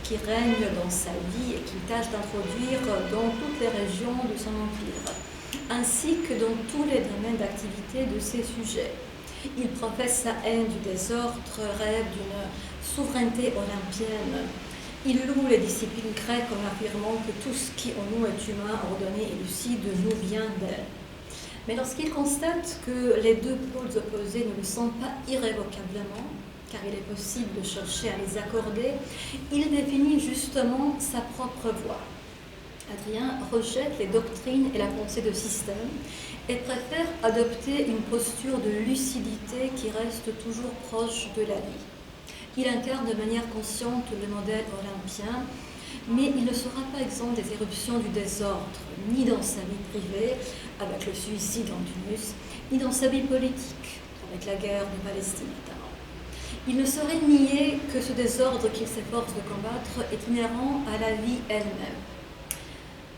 qui règne dans sa vie et qu'il tâche d'introduire dans toutes les régions de son empire, ainsi que dans tous les domaines d'activité de ses sujets. Il professe sa haine du désordre, rêve d'une souveraineté olympienne. Il loue les disciplines grecques en affirmant que tout ce qui en nous est humain, ordonné et lucide nous vient d'elles. Mais lorsqu'il constate que les deux pôles opposés ne le sont pas irrévocablement, car il est possible de chercher à les accorder, il définit justement sa propre voie. Adrien rejette les doctrines et la pensée de système et préfère adopter une posture de lucidité qui reste toujours proche de la vie. Il incarne de manière consciente le modèle olympien, mais il ne sera pas exempt des éruptions du désordre, ni dans sa vie privée, avec le suicide d'Antinous, ni dans sa vie politique, avec la guerre de Palestine notamment. Il ne saurait nier que ce désordre qu'il s'efforce de combattre est inhérent à la vie elle-même.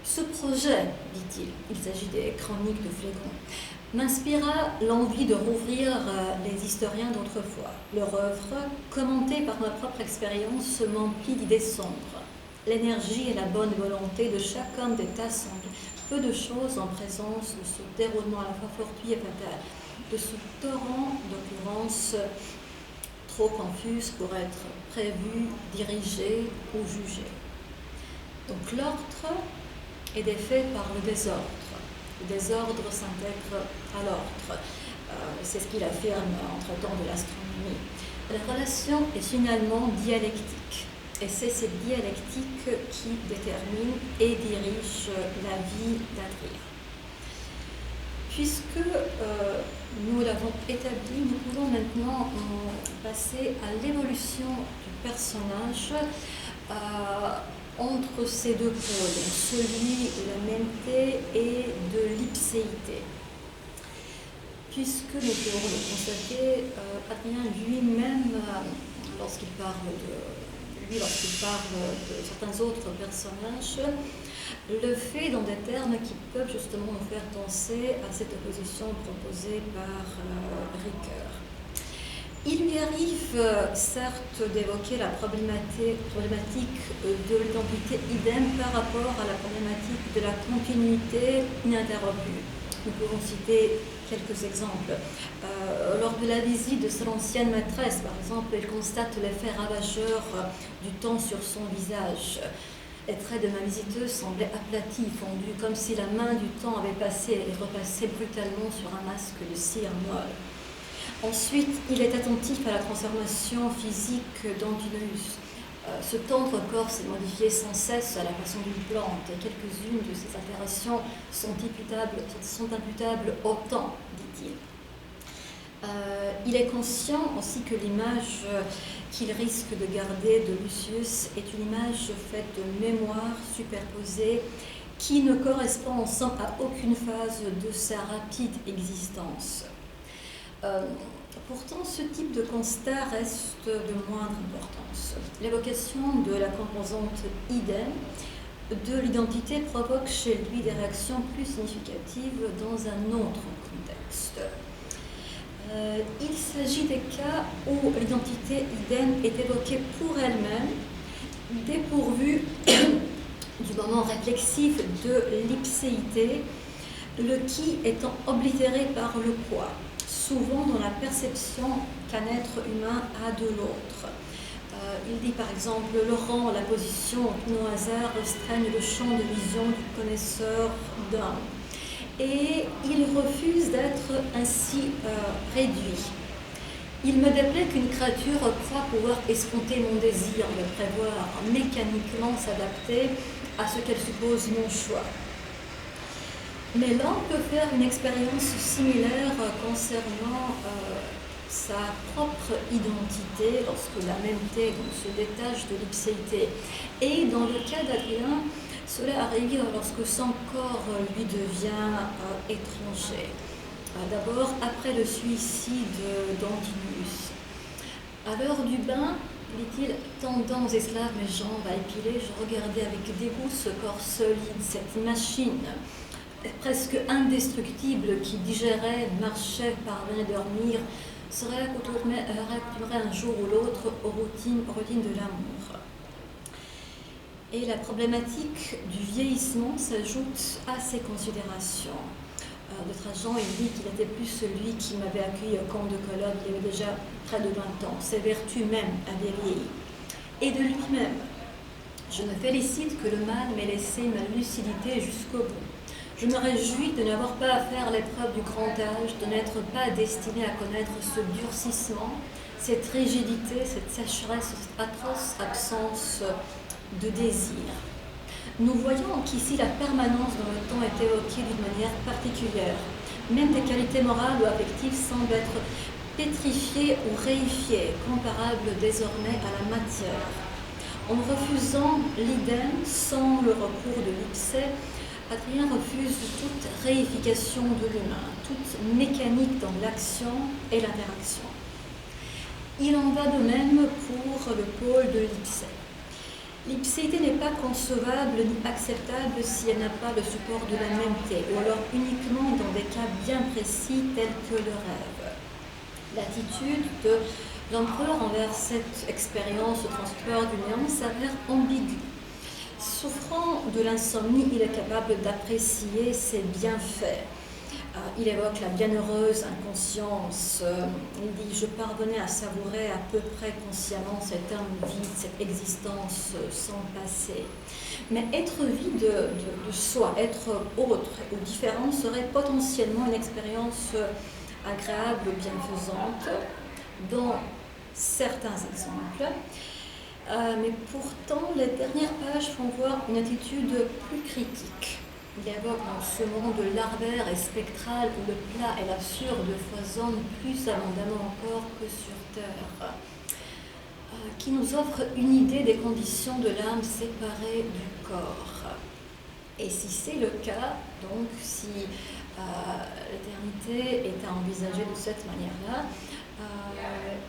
Ce projet, dit-il, il s'agit des chroniques de Phlégon, m'inspira l'envie de rouvrir les historiens d'autrefois. Leur œuvre, commentée par ma propre expérience, m'emplit d'idées sombres. L'énergie et la bonne volonté de chaque homme d'État semblent peu de choses en présence de ce déroulement à la fois fortuit et fatal, de ce torrent d'occurrences trop confuses pour être prévues, dirigées ou jugées. Donc l'ordre est défait par le désordre. Le désordre s'intègre à l'ordre. C'est ce qu'il affirme en traitant de l'astronomie. La relation est finalement dialectique. Et c'est cette dialectique qui détermine et dirige la vie d'Adrien. Puisque nous l'avons établi, nous pouvons maintenant passer à l'évolution du personnage entre ces deux pôles, celui de la mêmeté et de l'ipséité. Puisque nous pouvons le constater, Adrien lui-même, lorsqu'il parle de certains autres personnages, le fait dans des termes qui peuvent justement nous faire penser à cette opposition proposée par Ricoeur. Il lui arrive, certes, d'évoquer la problématique de l'identité idem par rapport à la problématique de la continuité ininterrompue. Nous pouvons citer quelques exemples. Lors de la visite de son ancienne maîtresse, par exemple, il constate l'effet ravageur du temps sur son visage. Les traits de ma visiteuse semblaient aplatis, fondus, comme si la main du temps avait passé et repassé brutalement sur un masque de cire molle. Ensuite, il est attentif à la transformation physique d'Antinous. Ce tendre corps s'est modifié sans cesse à la façon d'une plante, et quelques-unes de ces altérations sont imputables au temps, dit-il. Il est conscient aussi que l'image qu'il risque de garder de Lucius est une image faite de mémoire superposée qui ne correspond ensemble à aucune phase de sa rapide existence. Pourtant, ce type de constat reste de moindre importance. L'évocation de la composante idem de l'identité provoque chez lui des réactions plus significatives dans un autre contexte. Il s'agit des cas où l'identité idem est évoquée pour elle-même, dépourvue du moment réflexif de l'ipséité, le qui étant oblitéré par le quoi, souvent dans la perception qu'un être humain a de l'autre. Il dit par exemple: le rang, la position, nos hasards restreignent le champ de vision du connaisseur d'un. Et il refuse d'être ainsi réduit. Il me déplaît qu'une créature croit pouvoir escompter mon désir, de prévoir mécaniquement s'adapter à ce qu'elle suppose mon choix. Mais l'homme peut faire une expérience similaire concernant sa propre identité lorsque la mêmeté se détache de l'ipséité. Et dans le cas d'Adrien, cela arrive lorsque son corps lui devient étranger. D'abord, après le suicide d'Antinous. À l'heure du bain, dit-il, tendant aux esclaves mes jambes à épiler, je regardais avec dégoût ce corps solide, cette machine presque indestructible qui digérait, marchait, parvenait à dormir, se réaccoutumerait un jour ou l'autre aux routines de l'amour. Et la problématique du vieillissement s'ajoute à ces considérations. De Trajan, il dit qu'il n'était plus celui qui m'avait accueilli au camp de Cologne, il avait déjà près de 20 ans. Ses vertus même avaient vieilli. Et de lui-même, je me félicite que le mal m'ait laissé ma lucidité jusqu'au bout. Je me réjouis de n'avoir pas à faire l'épreuve du grand âge, de n'être pas destiné à connaître ce durcissement, cette rigidité, cette sécheresse, cette atroce absence de désir. Nous voyons qu'ici la permanence dans le temps est évoquée d'une manière particulière. Même des qualités morales ou affectives semblent être pétrifiées ou réifiées, comparables désormais à la matière. En refusant l'idem sans le recours de l'ipsé, Adrien refuse toute réification de l'humain, toute mécanique dans l'action et l'interaction. Il en va de même pour le pôle de l'ipsé. L'ipséité n'est pas concevable ni acceptable si elle n'a pas le support de la mêmeté, ou alors uniquement dans des cas bien précis tels que le rêve. L'attitude de l'empereur envers cette expérience transitoire du néant s'avère ambiguë. Souffrant de l'insomnie, il est capable d'apprécier ses bienfaits. Il évoque la bienheureuse inconscience. Il dit: je parvenais à savourer à peu près consciemment cet homme vide, cette existence sans passé. Mais être vide de soi, être autre ou différent serait potentiellement une expérience agréable, bienfaisante, dans certains exemples. Mais pourtant, les dernières pages font voir une attitude plus critique. Il évoque dans ce monde larvaire et spectral où le plat et l'absurde foisonnent plus abondamment encore que sur Terre, qui nous offre une idée des conditions de l'âme séparée du corps. Et si c'est le cas, donc si l'éternité est à envisager de cette manière-là,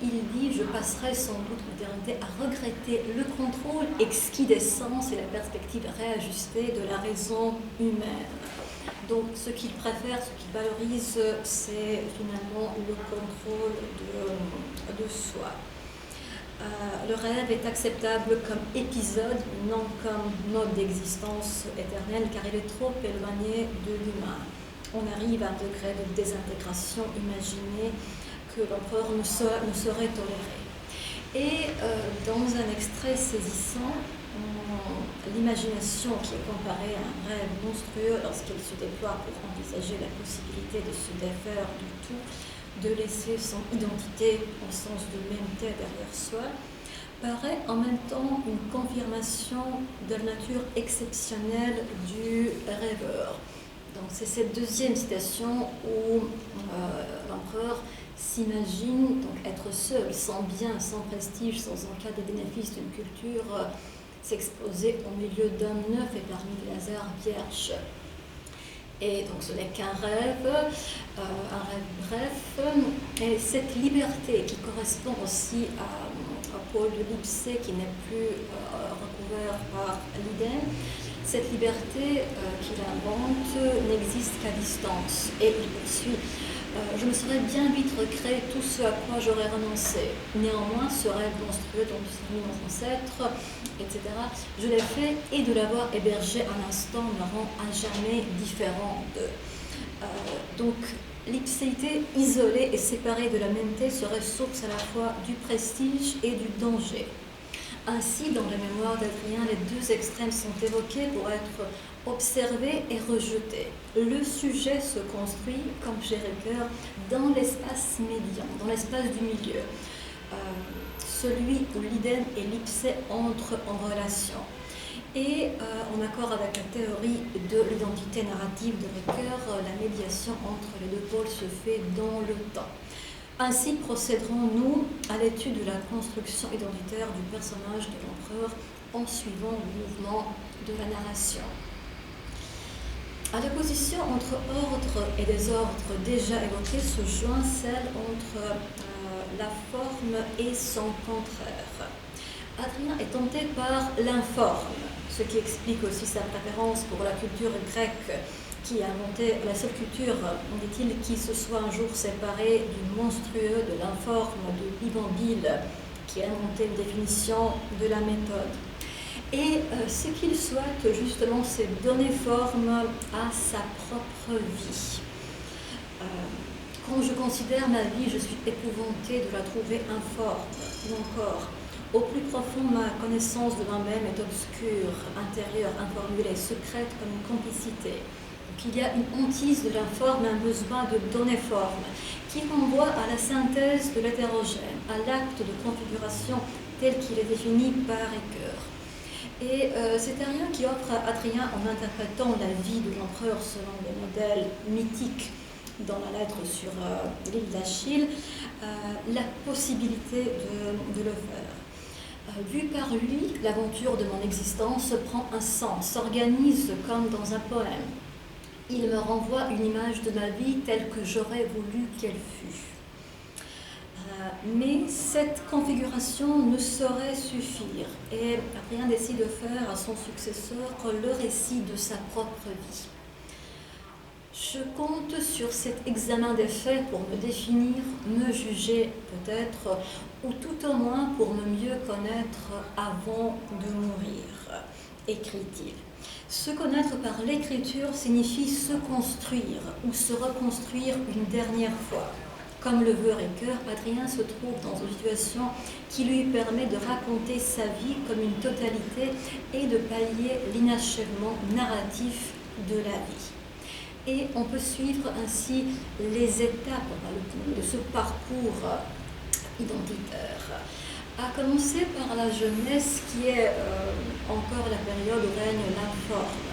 il dit: je passerai sans doute l'éternité à regretter le contrôle exquis des sens et la perspective réajustée de la raison humaine. Donc ce qu'il préfère, ce qu'il valorise, c'est finalement le contrôle de soi. Le rêve est acceptable comme épisode, non comme mode d'existence éternelle, car il est trop éloigné de l'humain. On arrive à un degré de désintégration imaginée que l'empereur ne saurait tolérer. Et dans un extrait saisissant, l'imagination qui est comparée à un rêve monstrueux lorsqu'il se déploie pour envisager la possibilité de se défaire du tout, de laisser son identité en sens de mêmeté derrière soi, paraît en même temps une confirmation de la nature exceptionnelle du rêveur. Donc c'est cette deuxième citation où l'empereur s'imagine donc être seul, sans bien, sans prestige, sans en cas des bénéfices d'une culture, s'exposer au milieu d'hommes neufs et parmi les hasards vierges. Et donc ce n'est qu'un rêve, un rêve bref, et cette liberté qui correspond aussi au pôle de l'ipsé qui n'est plus recouvert par l'idée, Cette liberté qu'il invente n'existe qu'à distance. Et il poursuit. Je me serais bien vite recréé tout ce à quoi j'aurais renoncé. Néanmoins, ce rêve monstrueux dont nous nos ancêtres, etc., je l'ai fait et de l'avoir hébergé un instant me rend à jamais différent d'eux. Donc, l'ipséité isolée et séparée de la mêmeté serait source à la fois du prestige et du danger. Ainsi, dans les mémoires d'Adrien, les deux extrêmes sont évoqués pour être observés et rejetés. Le sujet se construit, comme chez Ricoeur, dans l'espace médian, dans l'espace du milieu, celui où l'idem et l'ipsé entrent en relation. Et en accord avec la théorie de l'identité narrative de Ricoeur, la médiation entre les deux pôles se fait dans le temps. Ainsi procéderons-nous à l'étude de la construction identitaire du personnage de l'empereur en suivant le mouvement de la narration. À l'opposition entre ordre et désordre déjà évoquée se joint celle entre la forme et son contraire. Adrien est tenté par l'informe, ce qui explique aussi sa préférence pour la culture grecque, qui a inventé la seule culture, dit-il, qui se soit un jour séparée du monstrueux, de l'informe, de Bibambile, qui a inventé une définition de la méthode. Et ce qu'il souhaite justement, c'est donner forme à sa propre vie. Quand je considère ma vie, je suis épouvantée de la trouver informe, ou encore, au plus profond, ma connaissance de moi-même est obscure, intérieure, informulée, secrète comme une complicité. Il y a une hantise de l'informe, un besoin de donner forme, qui renvoie à la synthèse de l'hétérogène, à l'acte de configuration tel qu'il est défini par Ricoeur. Et c'est Adrien qui offre à Adrien, en interprétant la vie de l'empereur selon les modèles mythiques dans la lettre sur l'île d'Achille, la possibilité de le faire. Vu par lui, l'aventure de mon existence prend un sens, s'organise comme dans un poème. Il me renvoie une image de ma vie telle que j'aurais voulu qu'elle fût. Mais cette configuration ne saurait suffire et Adrien décide de faire à son successeur le récit de sa propre vie. Je compte sur cet examen des faits pour me définir, me juger peut-être, ou tout au moins pour me mieux connaître avant de mourir, écrit-il. Se connaître par l'écriture signifie se construire ou se reconstruire une dernière fois. Comme le veut Ricoeur, Adrien se trouve dans une situation qui lui permet de raconter sa vie comme une totalité et de pallier l'inachèvement narratif de la vie. Et on peut suivre ainsi les étapes de ce parcours identitaire. À commencer par la jeunesse qui est encore la période où règne l'informe.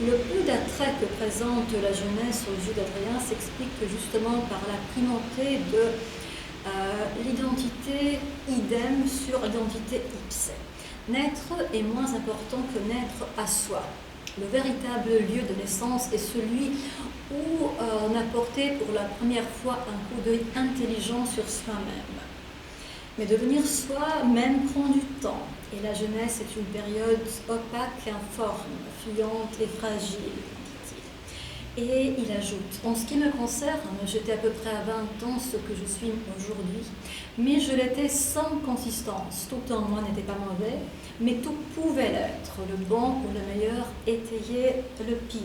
Le peu d'attrait que présente la jeunesse aux yeux d'Adrien s'explique justement par la primauté de l'identité idem sur l'identité ipsé. Naître est moins important que naître à soi. Le véritable lieu de naissance est celui où on a porté pour la première fois un coup d'œil intelligent sur soi-même. Mais devenir soi-même prend du temps, et la jeunesse est une période opaque, informe, fuyante et fragile, dit-il. Et il ajoute, en ce qui me concerne, j'étais à peu près à 20 ans ce que je suis aujourd'hui, mais je l'étais sans consistance. Tout en moi n'était pas mauvais, mais tout pouvait l'être. Le bon ou le meilleur étayait le pire.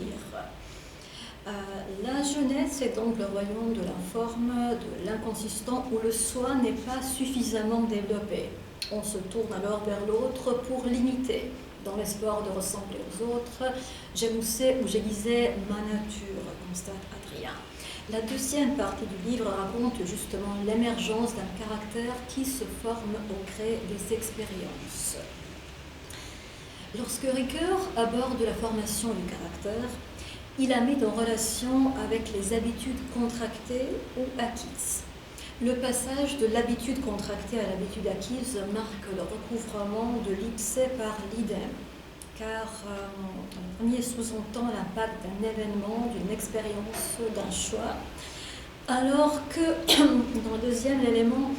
La jeunesse est donc le royaume de l'informe, de l'inconsistant, où le soi n'est pas suffisamment développé. On se tourne alors vers l'autre pour l'imiter, dans l'espoir de ressembler aux autres. J'émoussais ou j'aiguisais ma nature, constate Adrien. La deuxième partie du livre raconte justement l'émergence d'un caractère qui se forme au gré des expériences. Lorsque Ricoeur aborde la formation du caractère, il la met en relation avec les habitudes contractées ou acquises. Le passage de l'habitude contractée à l'habitude acquise marque le recouvrement de l'ipsé par l'idem, car le premier sous-entend l'impact d'un événement, d'une expérience, d'un choix, alors que dans le deuxième, l'élément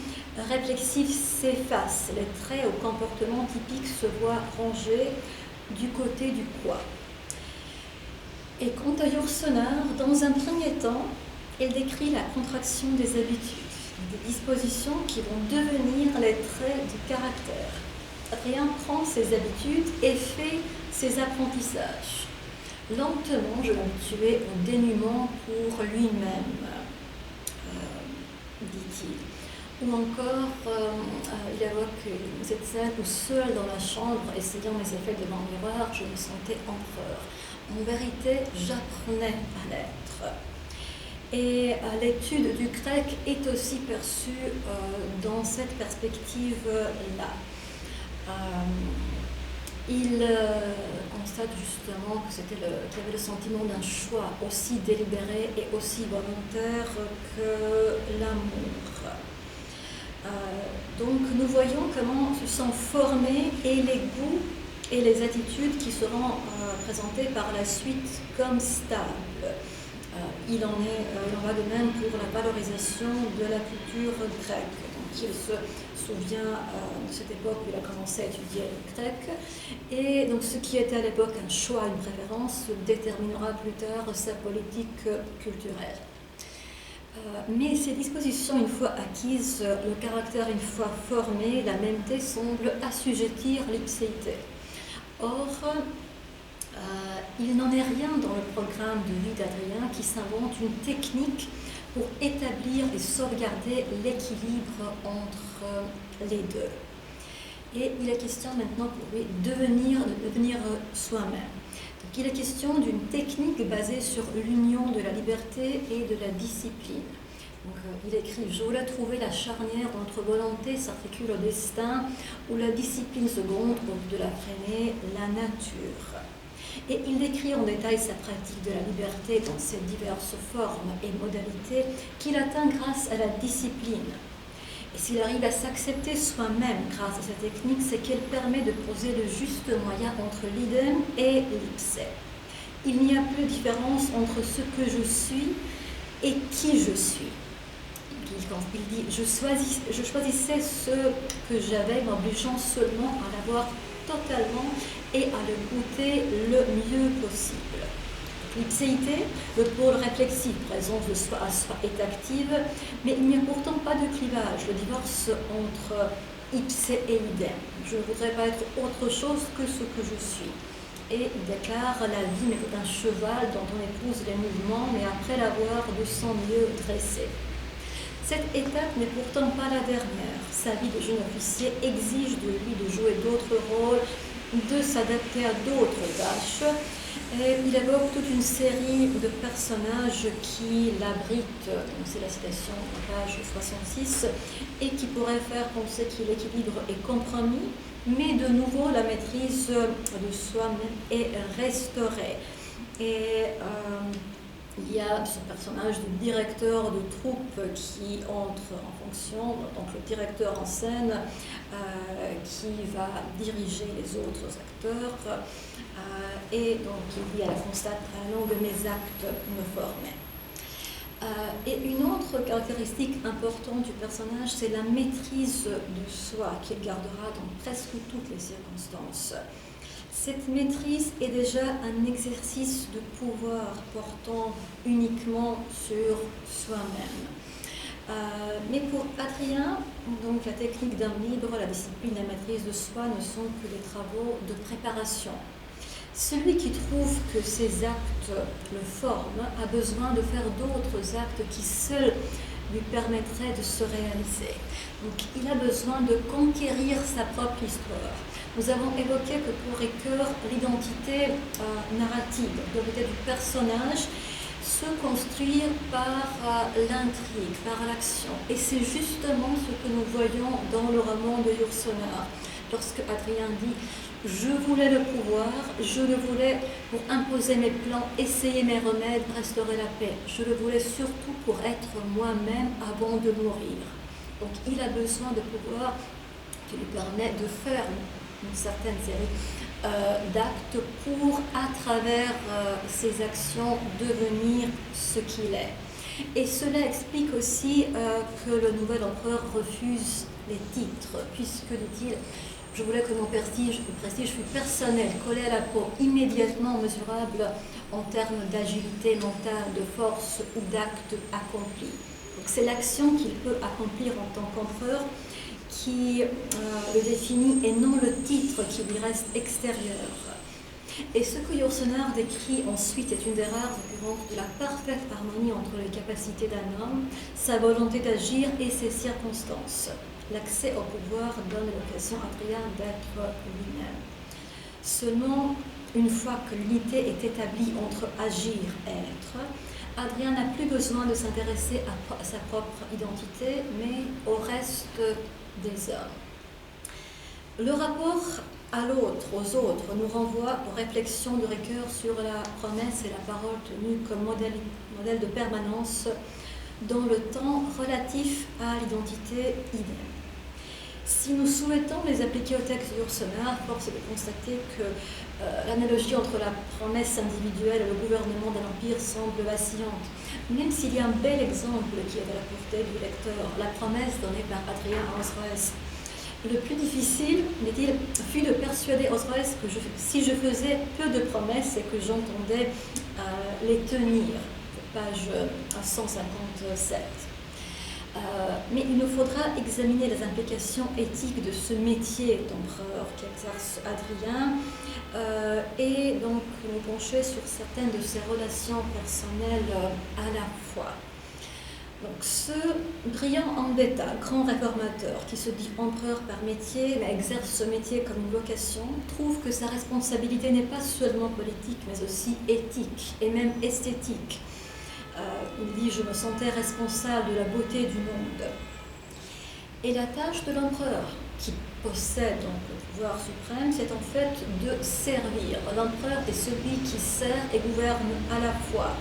réflexif s'efface, les traits au comportement typique se voient rangés du côté du quoi. Et quant à Yourcenar, dans un premier temps, elle décrit la contraction des habitudes, des dispositions qui vont devenir les traits du caractère. Adrien prend ses habitudes et fait ses apprentissages. Lentement, je l'habituais au dénuement pour lui-même, dit-il. Ou encore, il évoque cette scène où seul dans la chambre, essayant mes effets devant le miroir, je me sentais empereur. En vérité, j'apprenais à l'être. Et l'étude du grec est aussi perçue dans cette perspective-là. Il constate justement qu'il y avait le sentiment d'un choix aussi délibéré et aussi volontaire que l'amour. Donc nous voyons comment se sont formés et les goûts et les attitudes qui seront présentées par la suite comme stables. Il en va de même pour la valorisation de la culture grecque. Donc il se souvient de cette époque où il a commencé à étudier le grec. Et donc ce qui était à l'époque un choix, une préférence, déterminera plus tard sa politique culturelle. Mais ces dispositions, une fois acquises, le caractère une fois formé, la mêmeté semble assujettir l'ipséité. Or, il n'en est rien dans le programme de vie d'Adrien qui s'invente une technique pour établir et sauvegarder l'équilibre entre les deux. Et il est question maintenant pour lui de devenir soi-même. Donc il est question d'une technique basée sur l'union de la liberté et de la discipline. Donc, il écrit « Je voulais trouver la charnière entre volonté s'articule au destin, où la discipline seconde, au lieu de la freiner, la nature ». Et il décrit en détail sa pratique de la liberté dans ses diverses formes et modalités qu'il atteint grâce à la discipline. Et s'il arrive à s'accepter soi-même grâce à cette technique, c'est qu'elle permet de poser le juste moyen entre l'idem et l'ipsé. Il n'y a plus de différence entre ce que je suis et qui je suis. Il dit « je choisissais ce que j'avais, m'obligeant seulement à l'avoir totalement et à le goûter le mieux possible. » L'ipséité, le pôle réflexif, présence de soi à soi, est active, mais il n'y a pourtant pas de clivage, le divorce entre ipsé et idem. Je ne voudrais pas être autre chose que ce que je suis. Et il déclare « La vie n'est qu'un cheval dont on épouse les mouvements, mais après l'avoir de son mieux dressé. » Cette étape n'est pourtant pas la dernière. Sa vie de jeune officier exige de lui de jouer d'autres rôles, de s'adapter à d'autres tâches. Et il évoque toute une série de personnages qui l'abritent, c'est la citation à page 66, et qui pourraient faire penser que l'équilibre est compromis, mais de nouveau la maîtrise de soi-même est restaurée. Et il y a ce personnage de directeur de troupe qui entre en fonction, donc le directeur en scène qui va diriger les autres acteurs et donc il dit à la constate à la longue de mes actes me formaient. Et une autre caractéristique importante du personnage, c'est la maîtrise de soi qu'il gardera dans presque toutes les circonstances. Cette maîtrise est déjà un exercice de pouvoir portant uniquement sur soi-même. Mais pour Adrien, donc la technique d'un libre, la discipline et la maîtrise de soi ne sont que des travaux de préparation. Celui qui trouve que ses actes le forment a besoin de faire d'autres actes qui seuls lui permettraient de se réaliser. Donc il a besoin de conquérir sa propre histoire. Nous avons évoqué que pour Ricoeur, l'identité narrative, l'identité du personnage, se construit par l'intrigue, par l'action. Et c'est justement ce que nous voyons dans le roman de Yourcenar. Lorsque Adrien dit « Je voulais le pouvoir, je le voulais pour imposer mes plans, essayer mes remèdes, restaurer la paix. Je le voulais surtout pour être moi-même avant de mourir. » Donc il a besoin de pouvoir qui lui permet de faire une certaine série d'actes pour, à travers ses actions, devenir ce qu'il est. Et cela explique aussi que le nouvel empereur refuse les titres, puisque, dit-il, je voulais que mon prestige fût personnel, collé à la peau, immédiatement mesurable en termes d'agilité mentale, de force ou d'actes accomplis. Donc c'est l'action qu'il peut accomplir en tant qu'empereur qui le définit et non le titre qui lui reste extérieur. Et ce que Yourcenar décrit ensuite est une des rares occurrences de la parfaite harmonie entre les capacités d'un homme, sa volonté d'agir et ses circonstances. L'accès au pouvoir donne l'occasion à Adrien d'être lui-même. Seulement, une fois que l'unité est établie entre agir et être, Adrien n'a plus besoin de s'intéresser à sa propre identité, mais au reste des hommes. Le rapport à l'autre, aux autres, nous renvoie aux réflexions de Ricoeur sur la promesse et la parole tenue comme modèle de permanence dans le temps relatif à l'identité idéale. Si nous souhaitons les appliquer au texte de Yourcenar, force est de constater que l'analogie entre la promesse individuelle et le gouvernement d'un empire semble vacillante. Même s'il y a un bel exemple qui est à la portée du lecteur, la promesse donnée par Adrien à Osroès. Le plus difficile, dit-il, fut de persuader Osroès que si je faisais peu de promesses et que j'entendais les tenir. Page 157. Mais il nous faudra examiner les implications éthiques de ce métier d'empereur qu'exerce Adrien et donc nous pencher sur certaines de ses relations personnelles à la fois. Donc, ce brillant Ambetta, grand réformateur, qui se dit empereur par métier, mais exerce ce métier comme une vocation, trouve que sa responsabilité n'est pas seulement politique, mais aussi éthique et même esthétique. Il dit « Je me sentais responsable de la beauté du monde ». Et la tâche de l'empereur, qui possède donc le pouvoir suprême, c'est en fait de servir. L'empereur est celui qui sert et gouverne à la fois.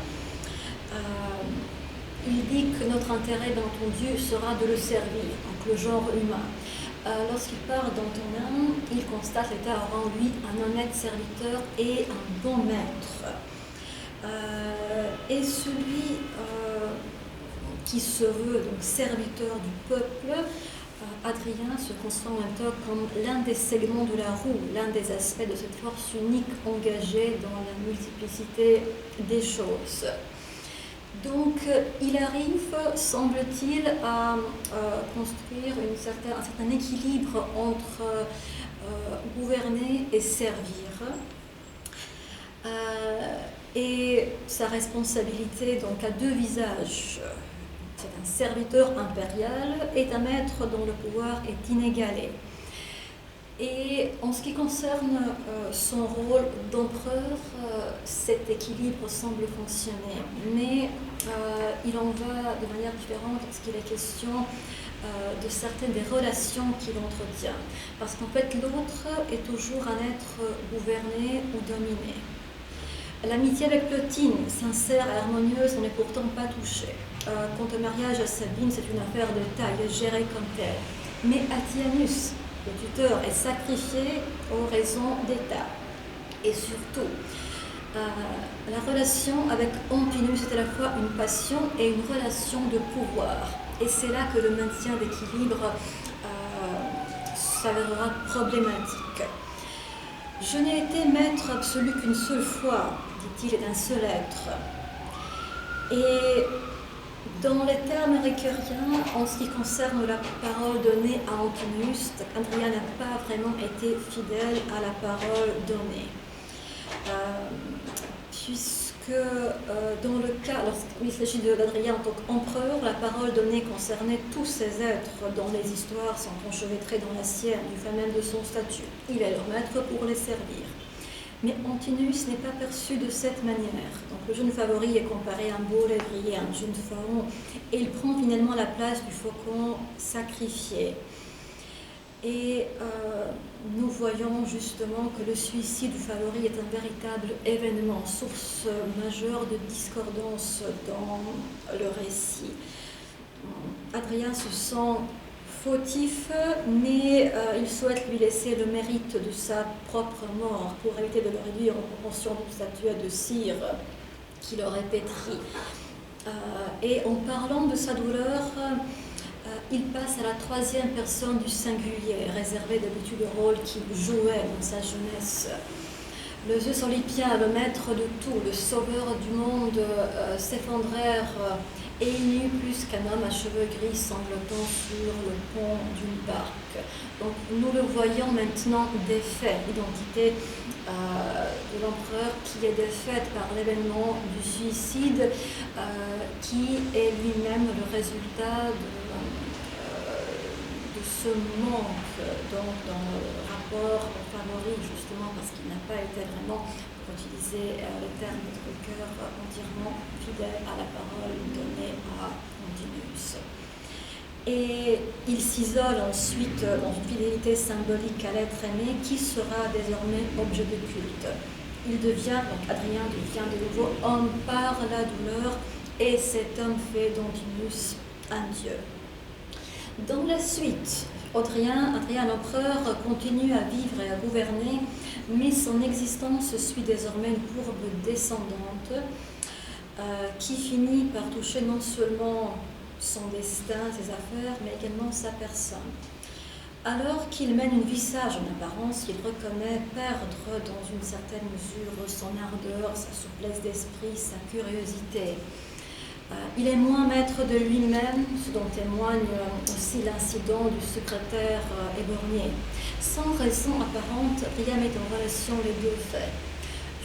Il dit que notre intérêt, bien entendu, sera de le servir, donc le genre humain. Lorsqu'il part d'Antonin, il constate l'État aura en lui un honnête serviteur et un bon maître. Et celui qui se veut donc serviteur du peuple, Adrien se conçoit en même temps comme l'un des segments de la roue, l'un des aspects de cette force unique engagée dans la multiplicité des choses. Donc, il arrive, semble-t-il, à construire un certain équilibre entre gouverner et servir. Et sa responsabilité donc, a deux visages. C'est un serviteur impérial et un maître dont le pouvoir est inégalé. Et en ce qui concerne son rôle d'empereur, cet équilibre semble fonctionner. Mais il en va de manière différente lorsqu'il est question de certaines des relations qu'il entretient. Parce qu'en fait, l'autre est toujours un être gouverné ou dominé. L'amitié avec Plotine, sincère et harmonieuse, n'en est pourtant pas touchée. Quant au mariage à Sabine, c'est une affaire d'État, il est géré comme tel. Mais Attianus, le tuteur, est sacrifié aux raisons d'État. Et surtout, la relation avec Antinous est à la fois une passion et une relation de pouvoir. Et c'est là que le maintien d'équilibre s'avérera problématique. Je n'ai été maître absolu qu'une seule fois, dit-il, et d'un seul être. Et dans les termes ricoeuriens, en ce qui concerne la parole donnée à Antinous, Adrien n'a pas vraiment été fidèle à la parole donnée. Puisque dans le cas, lorsqu'il s'agit d'Adrien en tant qu'empereur, la parole donnée concernait tous ces êtres dont les histoires sont enchevêtrées dans la sienne, du fait même de son statut. Il est leur maître pour les servir. Mais Antinous n'est pas perçu de cette manière. Donc le jeune favori est comparé à un beau lévrier, à un jeune faon, et il prend finalement la place du faucon sacrifié. Et nous voyons justement que le suicide du favori est un véritable événement, source majeure de discordance dans le récit. Adrien se sent fautif, mais il souhaite lui laisser le mérite de sa propre mort pour éviter de le réduire en proportion d'une statuette de cire qu'il aurait pétrie. Et en parlant de sa douleur, il passe à la troisième personne du singulier, réservé d'habitude au rôle qu'il jouait dans sa jeunesse. Le Zeus olympien, le maître de tout, le sauveur du monde, s'effondrèrent et il n'y eut plus qu'un homme à cheveux gris sanglotant sur le pont d'une barque. Donc nous le voyons maintenant défait, l'identité de l'empereur qui est défaite par l'événement du suicide, qui est lui-même le résultat de ce manque donc, dans le rapport au favori, justement parce qu'il n'a pas été vraiment, pour utiliser le terme de Ricoeur, entièrement fidèle à la parole donnée à Antinous. Et il s'isole ensuite dans une fidélité symbolique à l'être aimé qui sera désormais objet de culte. Il devient, donc Adrien devient de nouveau homme par la douleur et cet homme fait d'Antinous un dieu. Dans la suite, Adrien l'empereur continue à vivre et à gouverner, mais son existence suit désormais une courbe descendante qui finit par toucher non seulement son destin, ses affaires, mais également sa personne. Alors qu'il mène une vie sage en apparence, il reconnaît perdre dans une certaine mesure son ardeur, sa souplesse d'esprit, sa curiosité. Il est moins maître de lui-même, ce dont témoigne aussi l'incident du secrétaire éborgné. Sans raison apparente, rien met en relation les deux faits.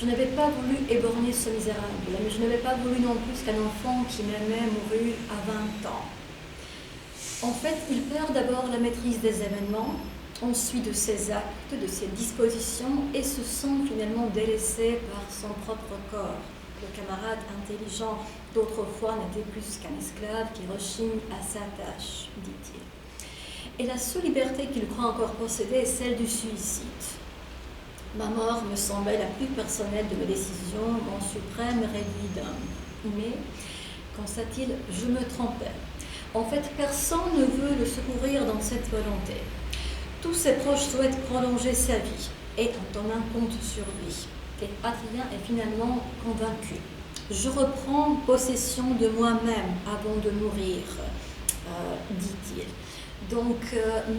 Je n'avais pas voulu éborgner ce misérable, mais je n'avais pas voulu non plus qu'un enfant qui m'aimait mourût à 20 ans. En fait, il perd d'abord la maîtrise des événements, ensuite de ses actes, de ses dispositions, et se sent finalement délaissé par son propre corps. Le camarade intelligent d'autrefois n'était plus qu'un esclave qui rechigne à sa tâche, dit-il. Et la seule liberté qu'il croit encore posséder est celle du suicide. Ma mort me semblait la plus personnelle de mes décisions, mon suprême réduit d'homme. Mais, constata-t-il, je me trompais. En fait, personne ne veut le secourir dans cette volonté. Tous ses proches souhaitent prolonger sa vie et en tenant compte sur lui. Et Adrien est finalement convaincu. Je reprends possession de moi-même avant de mourir, dit-il. Donc,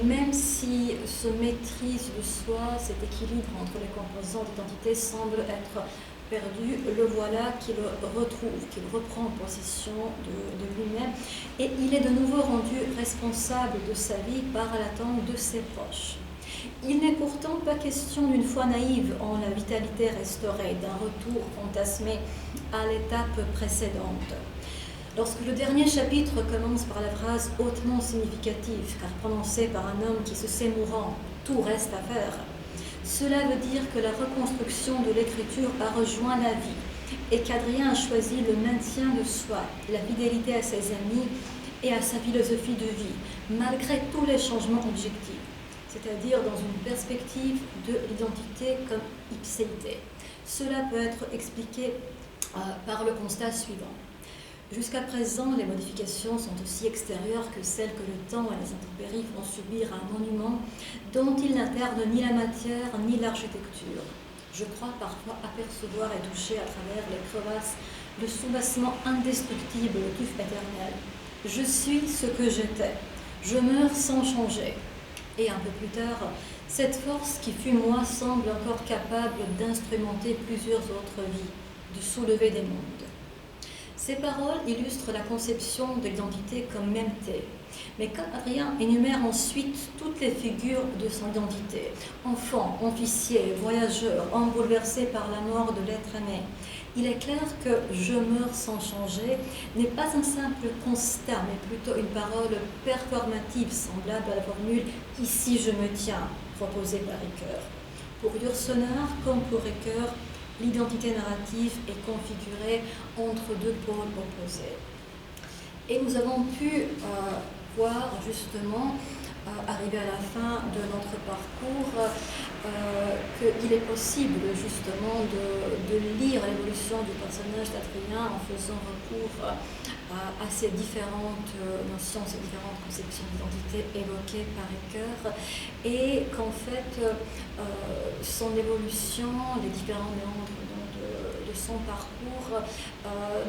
même si ce maîtrise de soi, cet équilibre entre les composants d'identité semble être perdu, le voilà qu'il retrouve, qu'il reprend possession de lui-même et il est de nouveau rendu responsable de sa vie par l'attente de ses proches. Il n'est pourtant pas question d'une foi naïve en la vitalité restaurée, d'un retour fantasmé à l'étape précédente. Lorsque le dernier chapitre commence par la phrase hautement significative, car prononcée par un homme qui se sait mourant, tout reste à faire, cela veut dire que la reconstruction de l'écriture a rejoint la vie et qu'Adrien a choisi le maintien de soi, la fidélité à ses amis et à sa philosophie de vie, malgré tous les changements objectifs, c'est-à-dire dans une perspective de l'identité comme ipséité. Cela peut être expliqué par le constat suivant. Jusqu'à présent, les modifications sont aussi extérieures que celles que le temps et les intempéries font subir à un monument dont il n'interne ni la matière ni l'architecture. Je crois parfois apercevoir et toucher à travers les crevasses le soubassement indestructible du tuf éternel. Je suis ce que j'étais. Je meurs sans changer. Et un peu plus tard, cette force qui fut moi semble encore capable d'instrumenter plusieurs autres vies, de soulever des mondes. Ces paroles illustrent la conception de l'identité comme mêmeté. Mais quand Adrien énumère ensuite toutes les figures de son identité, enfant, officier, voyageur, homme bouleversé par la mort de l'être aimé, il est clair que « je meurs sans changer » n'est pas un simple constat, mais plutôt une parole performative semblable à la formule « ici je me tiens » proposée par Ricoeur. Pour Yourcenar, comme pour Ricoeur, l'identité narrative est configurée entre deux pôles opposés. Et nous avons pu voir justement, arrivé à la fin de notre parcours, qu'il est possible justement de lire l'évolution du personnage d'Adrien en faisant recours à ces différentes notions, ces différentes conceptions d'identité évoquées par Ricoeur, et qu'en fait son évolution, les différents méandres de son parcours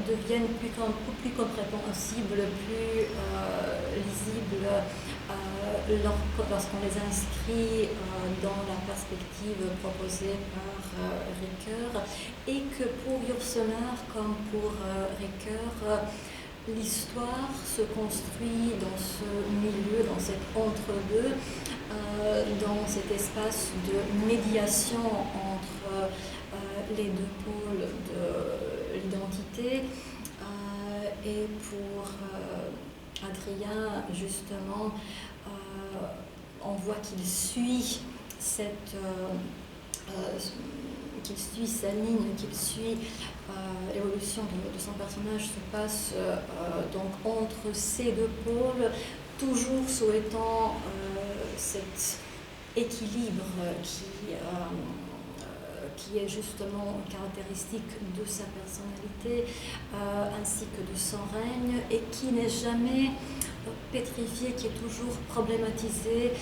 deviennent plus compréhensibles, plus lisibles lorsqu'on les inscrit dans la perspective proposée par Ricoeur, et que pour Yourcenar comme pour Ricoeur, l'histoire se construit dans ce milieu, dans cet entre-deux, dans cet espace de médiation entre les deux pôles de l'identité. Et pour Adrien, justement, on voit qu'il suit qu'il suit sa ligne, qu'il suit l'évolution de son personnage se passe donc entre ces deux pôles, toujours souhaitant cet équilibre qui est justement caractéristique de sa personnalité ainsi que de son règne, et qui n'est jamais pétrifié, qui est toujours problématisé,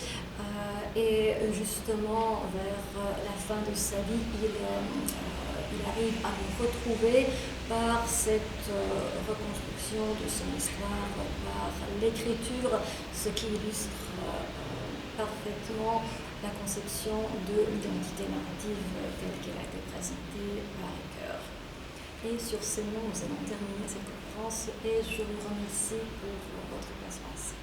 et justement vers la fin de sa vie, il arrive à le retrouver par cette reconstruction de son histoire, par l'écriture, ce qui illustre parfaitement la conception de l'identité narrative telle qu'elle a été présentée par Ricoeur. Et sur ces mots, nous allons terminer cette conférence et je vous remercie pour votre patience.